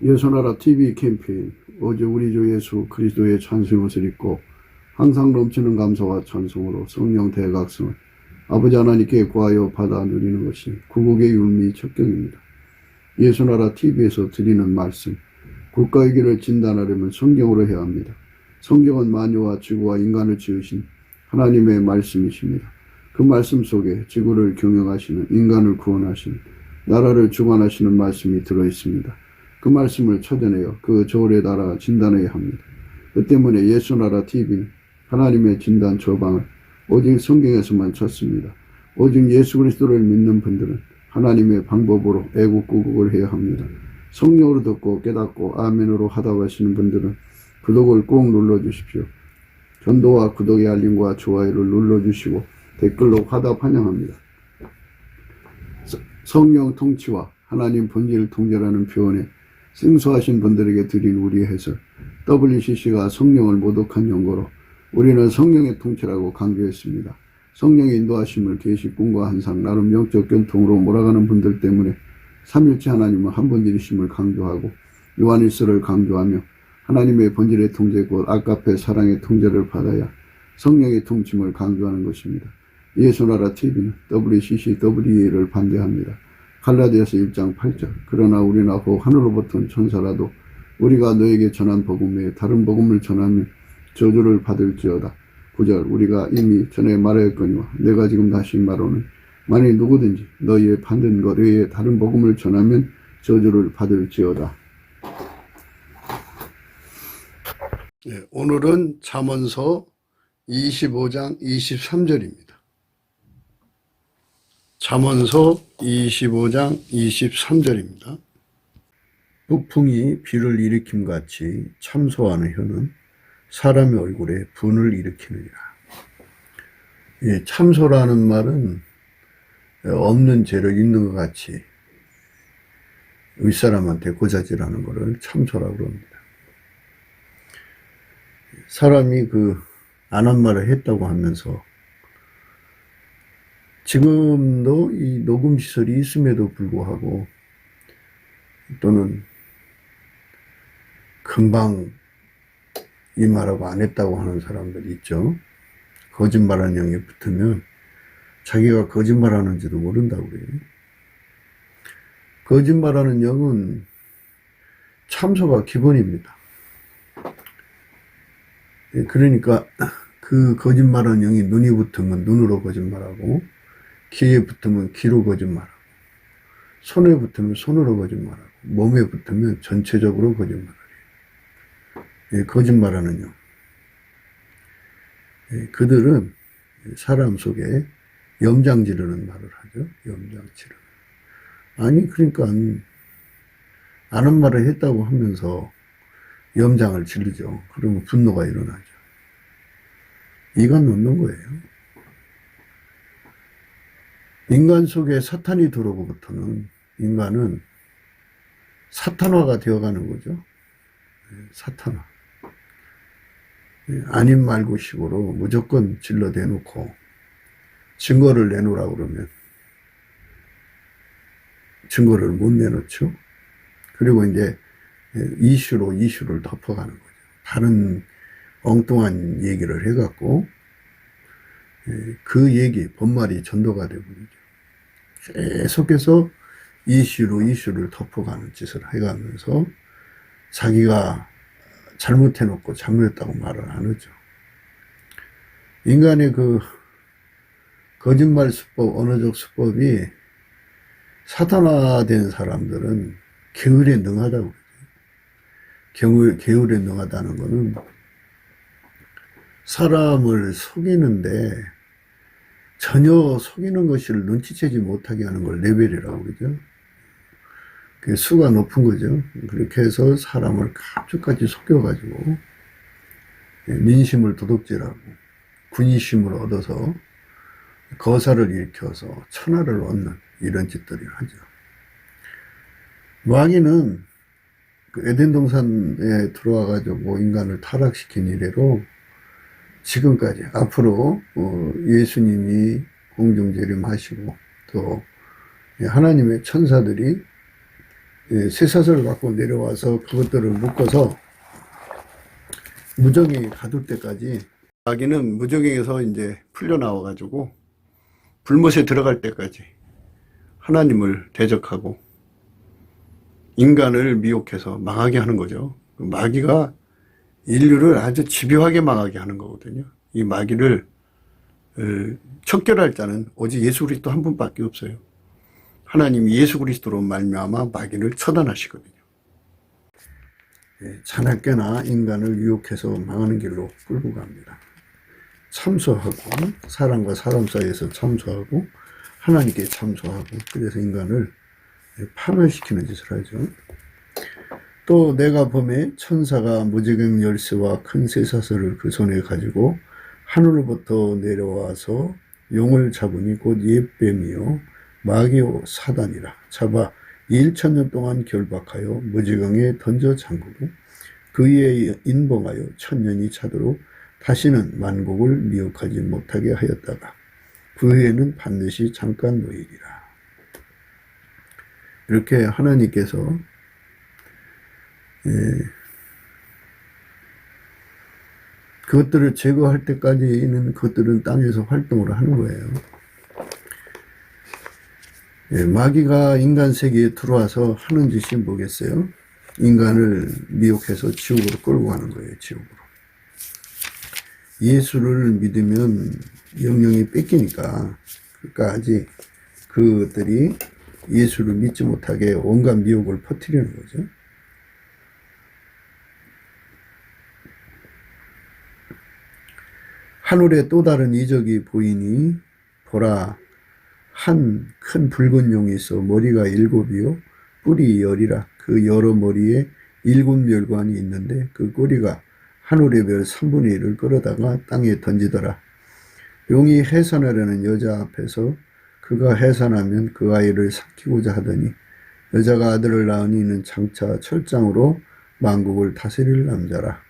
예수나라 TV 캠페인 오직 우리 주 예수 그리스도의 찬송의 옷을 입고 항상 넘치는 감사와 찬송으로 성령 대각성을 아버지 하나님께 구하여 받아 누리는 것이 구국의 율미 척경입니다. 예수나라 TV에서 드리는 말씀, 국가의 길을 진단하려면 성경으로 해야 합니다. 성경은 만유와 지구와 인간을 지으신 하나님의 말씀이십니다. 그 말씀 속에 지구를 경영하시는, 인간을 구원하시는, 나라를 주관하시는 말씀이 들어있습니다. 그 말씀을 찾아내어 그 저울의 나라 진단해야 합니다. 그 때문에 예수나라 TV는 하나님의 진단 처방을 오직 성경에서만 찾습니다. 오직 예수 그리스도를 믿는 분들은 하나님의 방법으로 애국구국을 해야 합니다. 성령으로 듣고 깨닫고 아멘으로 하다고 하시는 분들은 구독을 꼭 눌러주십시오. 전도와 구독의 알림과 좋아요를 눌러주시고 댓글로 화답 환영합니다. 성령 통치와 하나님 본질 통제라는 표현에 생소하신 분들에게 드린 우리의 해설, WCC가 성령을 모독한 용어로 우리는 성령의 통치라고 강조했습니다. 성령의 인도하심을 계시 꿈과 환상, 나름 영적 견통으로 몰아가는 분들 때문에 삼일체 하나님은 한 분이심을 강조하고 요한일서를 강조하며 하나님의 본질의 통제 곧 아까페 사랑의 통제를 받아야 성령의 통침을 강조하는 것입니다. 예수나라 TV는 WCC, WEA를 반대합니다. 갈라디아서 1장 8절 그러나 우리나 혹 하늘로부터 온 천사라도 우리가 너에게 전한 복음 외에 다른 복음을 전하면 저주를 받을지어다. 9절 우리가 이미 전에 말하였거니와 내가 지금 다시 말하노니 만일 누구든지 너희의 받은 것 외에 다른 복음을 전하면 저주를 받을지어다. 네, 오늘은 잠언서 25장 23절입니다. 잠언서 25장 23절입니다. 북풍이 비를 일으킴같이 참소하는 혀는 사람의 얼굴에 분을 일으키느니라. 예, 참소라는 말은 없는 죄를 있는 것 같이 윗사람한테 고자질하는 것을 참소라고 합니다. 사람이 안 한 말을 했다고 하면서 지금도 이 녹음시설이 있음에도 불구하고 또는 금방 이 말하고 안 했다고 하는 사람들이 있죠. 거짓말하는 영이 붙으면 자기가 거짓말하는지도 모른다고 그래요. 거짓말하는 영은 참소가 기본입니다. 그러니까 그 거짓말하는 영이 눈이 붙으면 눈으로 거짓말하고 귀에 붙으면 귀로 거짓말하고 손에 붙으면 손으로 거짓말하고 몸에 붙으면 전체적으로 거짓말하고 거짓말하는 영. 그들은 사람 속에 염장 지르는 말을 하죠. 염장 지르는. 아니 그러니까 안 한 말을 했다고 하면서 염장을 지르죠. 그러면 분노가 일어나죠. 이가 놓는 거예요. 인간 속에 사탄이 들어오고부터는 인간은 사탄화가 되어가는 거죠. 사탄화. 아닌 말고식으로 무조건 질러대놓고 증거를 내놓으라고 그러면 증거를 못 내놓죠. 그리고 이제 이슈를 덮어가는 거죠. 다른 엉뚱한 얘기를 해갖고 그 얘기, 본말이 전도가 되버리죠. 계속해서 이슈를 덮어가는 짓을 해가면서 자기가 잘못해놓고 잘못했다고 말을 안 하죠. 인간의 거짓말 수법, 언어적 수법이 사탄화된 사람들은 게으르에 능하다고 그러죠. 게으르에 능하다는 것은 사람을 속이는데 전혀 속이는 것을 눈치채지 못하게 하는 걸 레벨이라고 그러죠. 그 수가 높은 거죠. 그렇게 해서 사람을 갑자기 속여가지고 민심을 도둑질하고 군의심을 얻어서 거사를 일으켜서 천하를 얻는 이런 짓들을 하죠. 마귀는 에덴 동산에 들어와가지고 인간을 타락시킨 이래로 지금까지 앞으로 예수님이 공중재림하시고 또 하나님의 천사들이 쇠사슬을 갖고 내려와서 그것들을 묶어서 무정에 가둘 때까지, 마귀는 무정에서 이제 풀려나와 가지고 불못에 들어갈 때까지 하나님을 대적하고 인간을 미혹해서 망하게 하는 거죠. 마귀가 인류를 아주 집요하게 망하게 하는 거거든요. 이 마귀를 척결할 자는 오직 예수 그리스도 한 분밖에 없어요. 하나님이 예수 그리스도로 말미암아 마귀를 처단하시거든요. 자나깨나 인간을 유혹해서 망하는 길로 끌고 갑니다. 참소하고, 사람과 사람 사이에서 참소하고 하나님께 참소하고, 그래서 인간을 파멸시키는 짓을 하죠. 또 내가 범에 천사가 무지개 열쇠와 큰 쇠사슬을 그 손에 가지고 하늘로부터 내려와서 용을 잡으니 곧 옛뱀이요 마귀요 사단이라 잡아 1000년 동안 결박하여 무지강에 던져 잠그고 그에 인봉하여 1000년이 차도록 다시는 만국을 미혹하지 못하게 하였다가 그 후에는 반드시 잠깐 노일이라. 이렇게 하나님께서 그것들을 제거할 때까지는 그것들은 땅에서 활동을 하는 거예요. 마귀가 인간 세계에 들어와서 하는 짓이 뭐겠어요? 인간을 미혹해서 지옥으로 끌고 가는 거예요. 지옥으로. 예수를 믿으면 영영이 뺏기니까 끝까지 그것들이 예수를 믿지 못하게 온갖 미혹을 퍼뜨리는 거죠. 하늘에 또 다른 이적이 보이니 보라, 한 큰 붉은 용이 있어 머리가 7이요 뿔이 10이라. 그 여러 머리에 7 멸관이 있는데 그 꼬리가 하늘의 별 3분의 1을 끌어다가 땅에 던지더라. 용이 해산하려는 여자 앞에서 그가 해산하면 그 아이를 삼키고자 하더니 여자가 아들을 낳으니 이는 장차 철장으로 만국을 다스릴 남자라.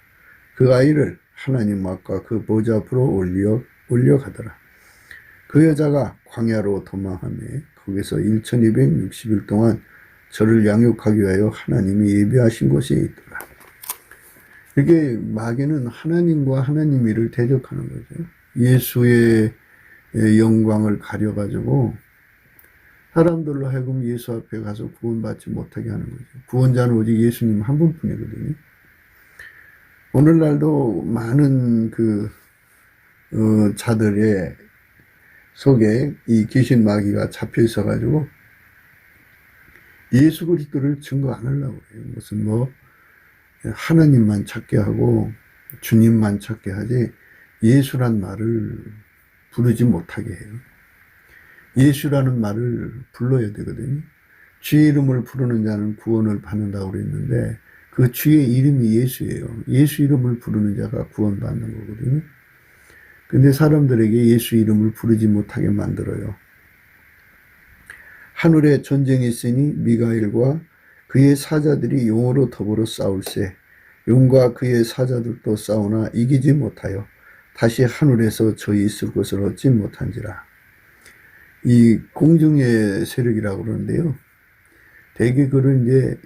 그 아이를 하나님 앞과 그 보좌 앞으로 올려가더라. 그 여자가 광야로 도망하며 거기서 1260일 동안 저를 양육하기 위하여 하나님이 예비하신 곳에 있더라. 이게 마귀는 하나님과 하나님 일을 대적하는 거죠. 예수의 영광을 가려가지고 사람들로 하여금 예수 앞에 가서 구원받지 못하게 하는 거죠. 구원자는 오직 예수님 한 분뿐이거든요. 오늘날도 많은 자들의 속에 이 귀신 마귀가 잡혀 있어가지고 예수 그리스도를 증거 안 하려고 해요. 무슨 하나님만 찾게 하고 주님만 찾게 하지 예수란 말을 부르지 못하게 해요. 예수라는 말을 불러야 되거든요. 주의 이름을 부르는 자는 구원을 받는다고 그랬는데 그 주의 이름이 예수예요. 예수 이름을 부르는 자가 구원받는 거거든요. 근데 사람들에게 예수 이름을 부르지 못하게 만들어요. 하늘에 전쟁이 있으니 미가엘과 그의 사자들이 용으로 더불어 싸울세. 용과 그의 사자들도 싸우나 이기지 못하여 다시 하늘에서 저희 있을 것을 얻지 못한지라. 이 공중의 세력이라고 그러는데요. 대개 그런 이제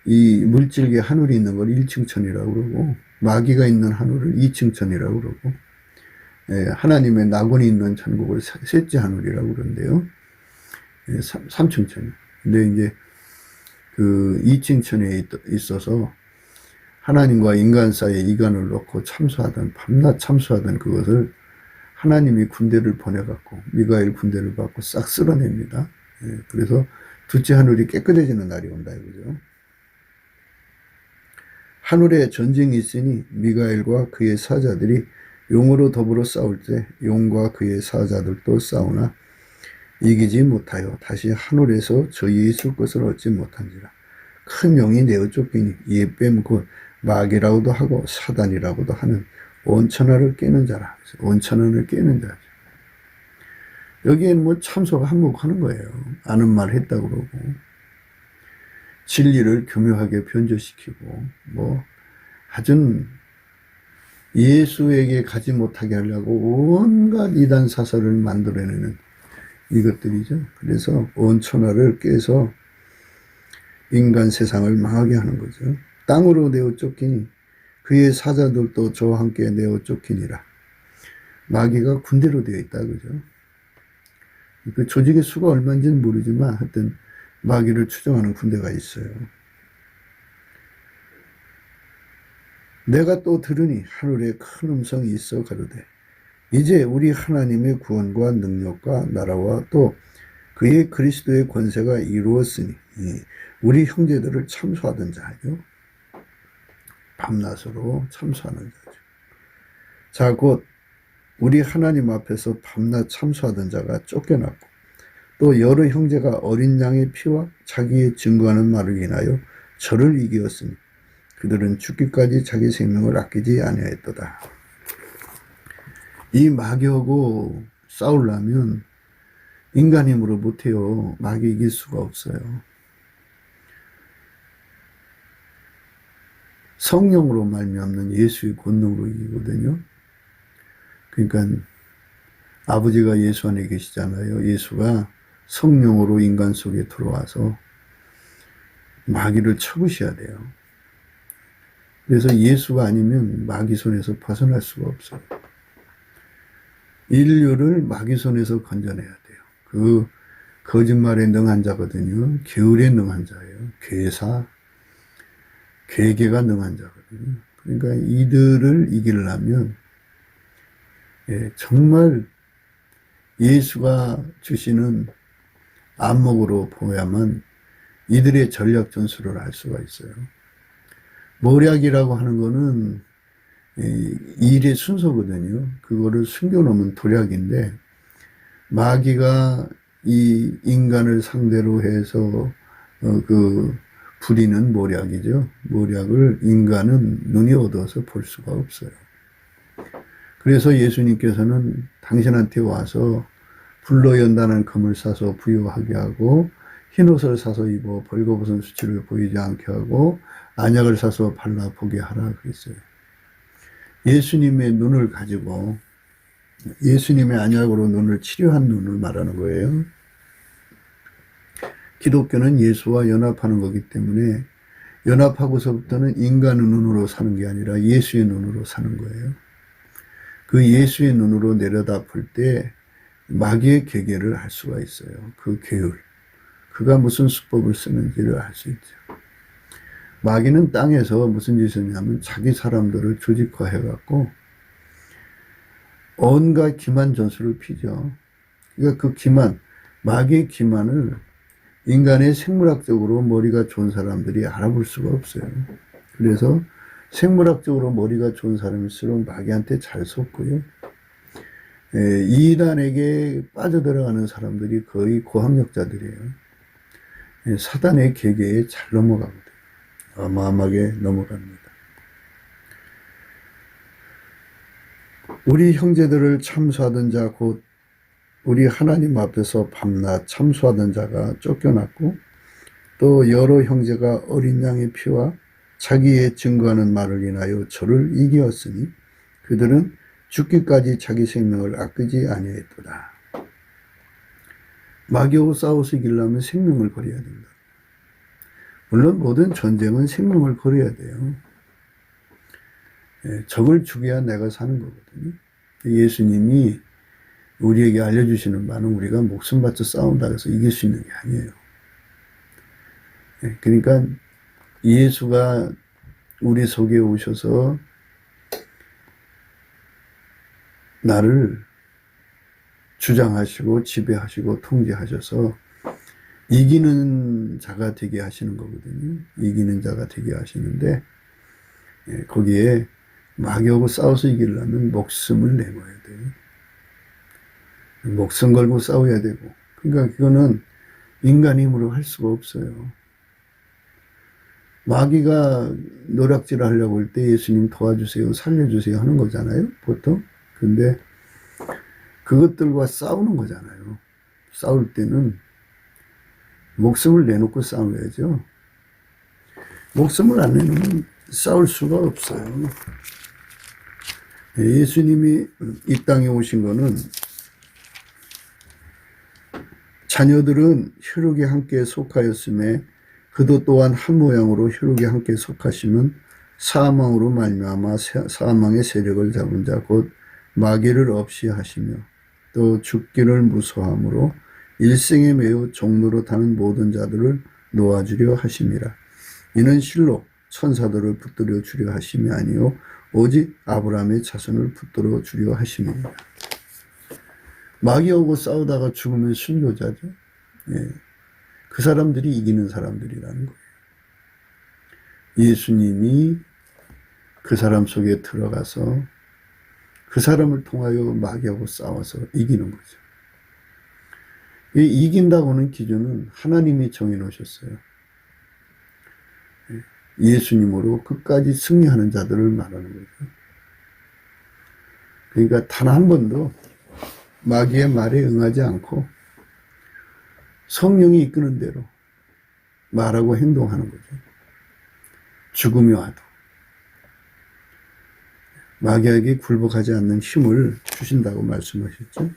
이 물질계 하늘이 있는 걸 1층천이라고 그러고 마귀가 있는 하늘을 2층천이라고 그러고 하나님의 낙원이 있는 천국을 셋째 하늘이라고 그러는데요. 3층천. 근데 이제 그 2층천에 있어서 하나님과 인간 사이에 이간을 놓고 참수하던 밤낮 참수하던 그것을 하나님이 군대를 보내갖고 미가엘 군대를 받고 싹 쓸어냅니다. 그래서 둘째 하늘이 깨끗해지는 날이 온다 이거죠. 하늘에 전쟁이 있으니 미가엘과 그의 사자들이 용으로 더불어 싸울 때 용과 그의 사자들도 싸우나 이기지 못하여 다시 하늘에서 저희에 있을 것을 얻지 못한지라. 큰 용이 내어 쫓기니 이에 뺨 곧 마귀라고도 하고 사단이라고도 하는 온천하를 깨는 자라. 온천하를 깨는 자죠. 여기에는 참소가 한몫하는 거예요. 아는 말 했다고 그러고 진리를 교묘하게 변조시키고 아주 예수에게 가지 못하게 하려고 온갖 이단 사설을 만들어내는 이것들이죠. 그래서 온천하를 깨서 인간 세상을 망하게 하는 거죠. 땅으로 내어 쫓기니 그의 사자들도 저와 함께 내어 쫓기니라. 마귀가 군대로 되어 있다, 그죠? 그 조직의 수가 얼마인지는 모르지만 하여튼 마귀를 추종하는 군대가 있어요. 내가 또 들으니 하늘에 큰 음성이 있어 가로되 이제 우리 하나님의 구원과 능력과 나라와 또 그의 그리스도의 권세가 이루었으니 우리 형제들을 참소하던 자요. 밤낮으로 참소하는 자죠. 자, 곧 우리 하나님 앞에서 밤낮 참소하던 자가 쫓겨났고 또 여러 형제가 어린 양의 피와 자기의 증거하는 말을 인하여 저를 이기었으니 그들은 죽기까지 자기 생명을 아끼지 아니하였도다. 이 마귀하고 싸우려면 인간 힘으로 못해요. 마귀 이길 수가 없어요. 성령으로 말미암는 예수의 권능으로 이기거든요. 그러니까 아버지가 예수 안에 계시잖아요. 예수가 성령으로 인간 속에 들어와서 마귀를 쳐부셔야 돼요. 그래서 예수가 아니면 마귀 손에서 벗어날 수가 없어요. 인류를 마귀 손에서 건져내야 돼요. 그 거짓말에 능한 자거든요. 게으르에 능한 자예요. 괴사, 괴계가 능한 자거든요. 그러니까 이들을 이기려면 정말 예수가 주시는 안목으로 보야만 이들의 전략 전술을 알 수가 있어요. 모략이라고 하는 거는 일의 순서거든요. 그거를 숨겨놓으면 도략인데 마귀가 이 인간을 상대로 해서 부리는 모략이죠. 모략을 인간은 눈이 어두워서 볼 수가 없어요. 그래서 예수님께서는 당신한테 와서 불로 연단한 금을 사서 부유하게 하고 흰옷을 사서 입어 벌거벗은 수치를 보이지 않게 하고 안약을 사서 발라 보게 하라 그랬어요. 예수님의 눈을 가지고 예수님의 안약으로 눈을 치료한 눈을 말하는 거예요. 기독교는 예수와 연합하는 거기 때문에 연합하고서부터는 인간의 눈으로 사는 게 아니라 예수의 눈으로 사는 거예요. 그 예수의 눈으로 내려다 볼 때 마귀의 계계를 알 수가 있어요. 그 계율. 그가 무슨 수법을 쓰는지를 알 수 있죠. 마귀는 땅에서 무슨 짓을 했냐면 자기 사람들을 조직화해갖고 온갖 기만 전술을 피죠. 그러니까 그 기만, 마귀의 기만을 인간의 생물학적으로 머리가 좋은 사람들이 알아볼 수가 없어요. 그래서 생물학적으로 머리가 좋은 사람일수록 마귀한테 잘 속고요. 이단에게 빠져들어가는 사람들이 거의 고학력자들이에요. 사단의 계계에 잘 넘어가거든요. 어마어마하게 넘어갑니다. 우리 형제들을 참수하던 자 곧 우리 하나님 앞에서 밤낮 참수하던 자가 쫓겨났고 또 여러 형제가 어린 양의 피와 자기의 증거하는 말을 인하여 저를 이기었으니 그들은 죽기까지 자기 생명을 아끼지 아니하였도다. 마귀하고 싸워서 이기려면 생명을 버려야 된다. 물론 모든 전쟁은 생명을 걸어야 돼요. 적을 죽여야 내가 사는 거거든요. 예수님이 우리에게 알려주시는 바는 우리가 목숨 바쳐 싸운다 해서 이길 수 있는 게 아니에요. 그러니까 예수가 우리 속에 오셔서 나를 주장하시고 지배하시고 통제하셔서 이기는 자가 되게 하시는 거거든요. 이기는 자가 되게 하시는데 거기에 마귀하고 싸워서 이기려면 목숨을 내놓아야 돼요. 목숨 걸고 싸워야 되고 그러니까 그거는 인간 힘으로 할 수가 없어요. 마귀가 노략질을 하려고 할 때 예수님 도와주세요 살려주세요 하는 거잖아요 보통. 근데 그것들과 싸우는 거잖아요. 싸울 때는 목숨을 내놓고 싸워야죠. 목숨을 안 내놓으면 싸울 수가 없어요. 예수님이 이 땅에 오신 거는 자녀들은 혈육에 함께 속하였음에 그도 또한 한 모양으로 혈육에 함께 속하시면 사망으로 말미암아 사망의 세력을 잡은 자 곧 마귀를 없이 하시며 또 죽기를 무서함으로 일생에 매우 종로로 타는 모든 자들을 놓아주려 하심이라. 이는 실로 천사들을 붙들어 주려 하심이 아니요 오직 아브라함의 자손을 붙들어 주려 하심이니라. 마귀하고 싸우다가 죽으면 순교자죠. 예. 그 사람들이 이기는 사람들이라는 거예요. 예수님이 그 사람 속에 들어가서 그 사람을 통하여 마귀하고 싸워서 이기는 거죠. 이 이긴다고는 기준은 하나님이 정해놓으셨어요. 예수님으로 끝까지 승리하는 자들을 말하는 거죠. 그러니까 단 한 번도 마귀의 말에 응하지 않고 성령이 이끄는 대로 말하고 행동하는 거죠. 죽음이 와도 마귀에게 굴복하지 않는 힘을 주신다고 말씀하셨죠.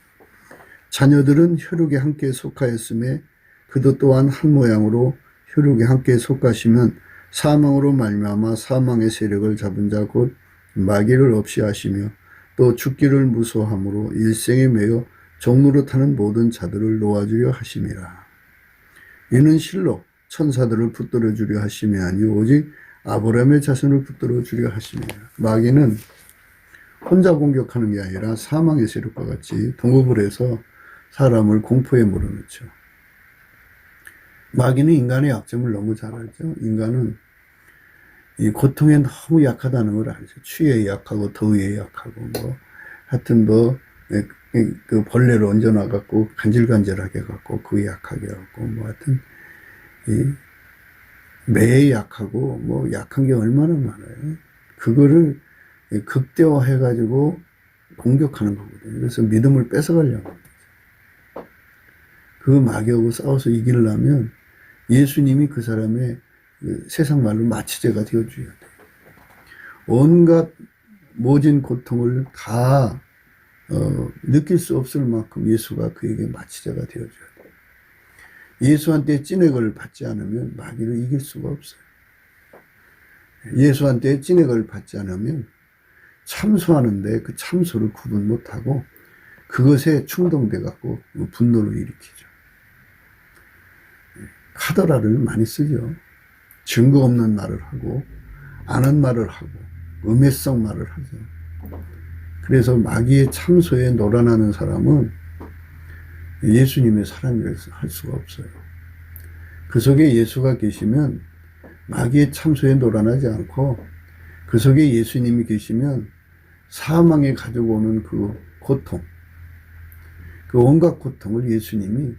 자녀들은 혈육에 함께 속하였음에 그도 또한 한 모양으로 혈육에 함께 속하시면 사망으로 말미암아 사망의 세력을 잡은 자 곧 마귀를 없이 하시며 또 죽기를 무서함으로 일생에 매여 종로로 타는 모든 자들을 놓아주려 하심이라. 이는 실로 천사들을 붙들어 주려 하심이 아니요 오직 아브라함의 자손을 붙들어 주려 하심이라. 마귀는 혼자 공격하는 게 아니라 사망의 세력과 같이 동업을 해서 사람을 공포에 몰아넣죠. 마귀는 인간의 약점을 너무 잘 알죠. 인간은 이 고통에 너무 약하다는 걸 알죠. 추위에 약하고 더위에 약하고 뭐 하여튼 뭐 그 벌레를 얹어놔갖고 간질간질하게 갖고 그에 약하게 갖고 뭐 하여튼 이 매에 약하고 뭐 약한 게 얼마나 많아요. 그거를 극대화해가지고 공격하는 거거든요. 그래서 믿음을 뺏어가려고 합니다. 그 마귀하고 싸워서 이기려면 예수님이 그 사람의 세상 말로 마취제가 되어줘야 돼요. 온갖 모진 고통을 다 느낄 수 없을 만큼 예수가 그에게 마취제가 되어줘야 돼요. 예수한테 찐액을 받지 않으면 마귀를 이길 수가 없어요. 예수한테 찐액을 받지 않으면 참소하는데 그 참소를 구분 못하고 그것에 충동돼 갖고 분노를 일으키죠. 카더라를 많이 쓰죠. 증거 없는 말을 하고 아는 말을 하고 음해성 말을 하죠. 그래서 마귀의 참소에 놀아나는 사람은 예수님의 사람이라 할 수가 없어요. 그 속에 예수가 계시면 마귀의 참소에 놀아나지 않고 그 속에 예수님이 계시면 사망에 가지고 오는 그 고통, 그 온갖 고통을 예수님이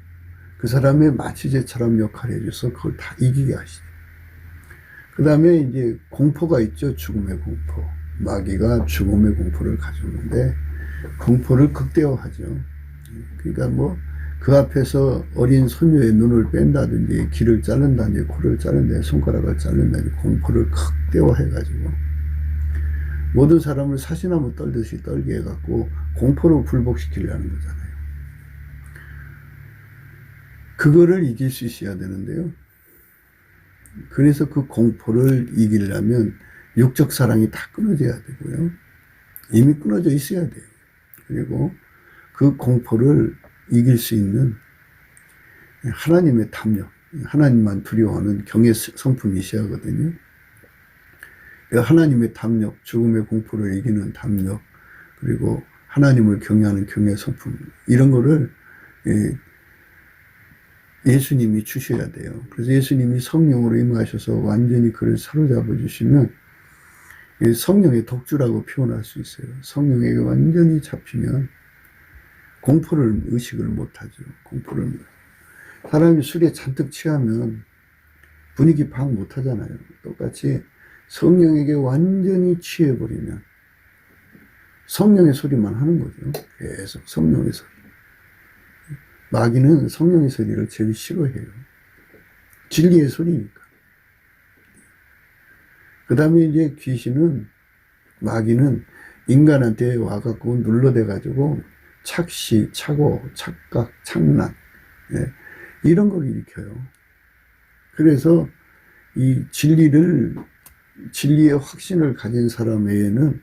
그 사람의 마취제처럼 역할을 해줘서 그걸 다 이기게 하시죠. 그 다음에 이제 공포가 있죠. 죽음의 공포. 마귀가 죽음의 공포를 가져오는데 공포를 극대화하죠. 그러니까 뭐 그 앞에서 어린 소녀의 눈을 뺀다든지 귀를 자른다든지 코를 자른다든지 손가락을 자른다든지 공포를 극대화해가지고 모든 사람을 사시나무 떨듯이 떨게 해갖고 공포로 굴복시키려는 거잖아요. 그거를 이길 수 있어야 되는데요. 그래서 그 공포를 이기려면 육적 사랑이 다 끊어져야 되고요. 이미 끊어져 있어야 돼요. 그리고 그 공포를 이길 수 있는 하나님의 탐욕, 하나님만 두려워하는 경외 성품이 있어야 하거든요. 하나님의 탐욕, 죽음의 공포를 이기는 탐욕, 그리고 하나님을 경외하는 경외 성품, 이런 거를 예수님이 주셔야 돼요. 그래서 예수님이 성령으로 임하셔서 완전히 그를 사로잡아 주시면 성령의 독주라고 표현할 수 있어요. 성령에게 완전히 잡히면 공포를 의식을 못하죠. 공포를. 사람이 술에 잔뜩 취하면 분위기 파악 못하잖아요. 똑같이 성령에게 완전히 취해버리면 성령의 소리만 하는 거죠. 계속 성령의 소리. 마귀는 성령의 소리를 제일 싫어해요. 진리의 소리니까. 그 다음에 이제 귀신은, 마귀는 인간한테 와갖고 눌러대가지고 착시, 착오, 착각, 착란, 이런 걸 일으켜요. 그래서 이 진리의 확신을 가진 사람 외에는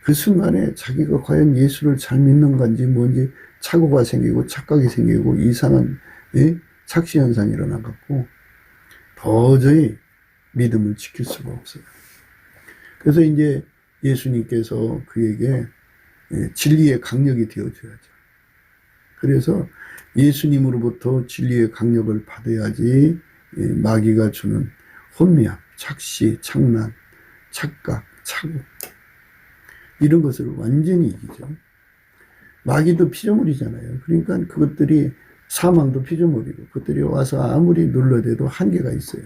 그 순간에 자기가 과연 예수를 잘 믿는 건지 뭔지 착오가 생기고 착각이 생기고 이상한 착시현상이 일어나갖고 도저히 믿음을 지킬 수가 없어요. 그래서 이제 예수님께서 그에게 진리의 강력이 되어줘야죠. 그래서 예수님으로부터 진리의 강력을 받아야지 마귀가 주는 혼미함, 착시, 착란, 착각, 착오 이런 것을 완전히 이기죠. 마귀도 피조물이잖아요. 그러니까 그것들이 사망도 피조물이고 그것들이 와서 아무리 눌러대도 한계가 있어요.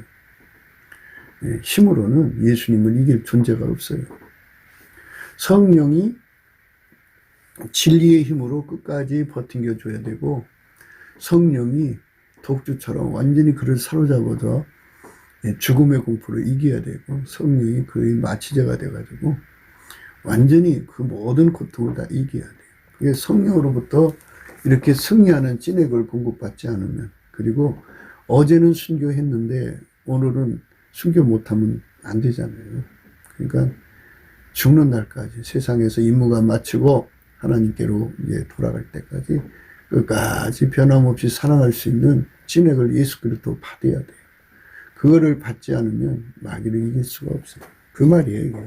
힘으로는 예수님을 이길 존재가 없어요. 성령이 진리의 힘으로 끝까지 버팅겨 줘야 되고 성령이 독주처럼 완전히 그를 사로잡아서 죽음의 공포를 이겨야 되고 성령이 그의 마취제가 돼가지고 완전히 그 모든 고통을 다 이겨야 돼요. 그게 성령으로부터 이렇게 승리하는 찐액을 공급받지 않으면, 그리고 어제는 순교했는데 오늘은 순교 못하면 안 되잖아요. 그러니까 죽는 날까지 세상에서 임무가 마치고 하나님께로 이제 돌아갈 때까지 끝까지 변함없이 사랑할 수 있는 찐액을 예수 그리스도 받아야 돼요. 그거를 받지 않으면 마귀를 이길 수가 없어요. 그 말이에요, 이게.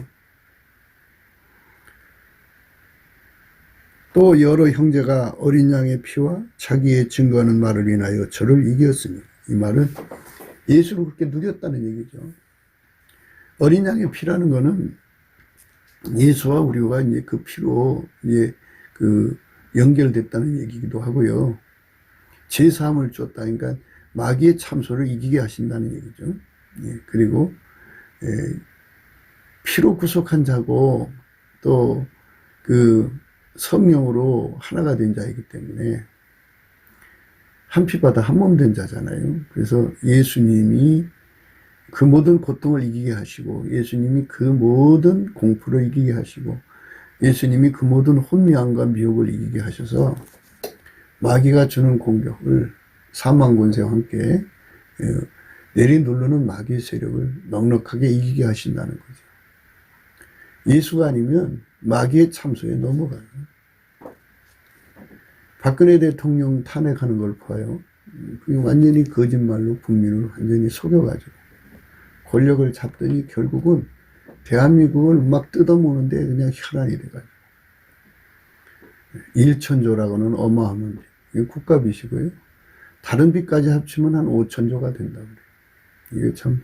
또 여러 형제가 어린 양의 피와 자기의 증거하는 말을 인하여 저를 이겼으니, 이 말은 예수를 그렇게 누렸다는 얘기죠. 어린 양의 피라는 거는 예수와 우리가 이제 그 피로 이제 그 연결됐다는 얘기기도 하고요. 제 사함을 줬다. 그러니까 마귀의 참소를 이기게 하신다는 얘기죠. 그리고 피로 구속한 자고 또 그 성령으로 하나가 된 자이기 때문에 한 피바다 한 몸 된 자잖아요. 그래서 예수님이 그 모든 고통을 이기게 하시고 예수님이 그 모든 공포를 이기게 하시고 예수님이 그 모든 혼미함과 미혹을 이기게 하셔서 마귀가 주는 공격을 사망 권세와 함께 내리누르는 마귀의 세력을 넉넉하게 이기게 하신다는 거죠. 예수가 아니면 마귀의 참소에 넘어가요. 박근혜 대통령 탄핵하는 걸 봐요. 그게 완전히 거짓말로 국민을 완전히 속여가지고 권력을 잡더니 결국은 대한민국을 막 뜯어먹는데 그냥 혈안이 돼가지고 1천조라고는 어마어마한 이게 국가빚이고요. 다른 빚까지 합치면 한 5천조가 된다고 그래요. 이게 참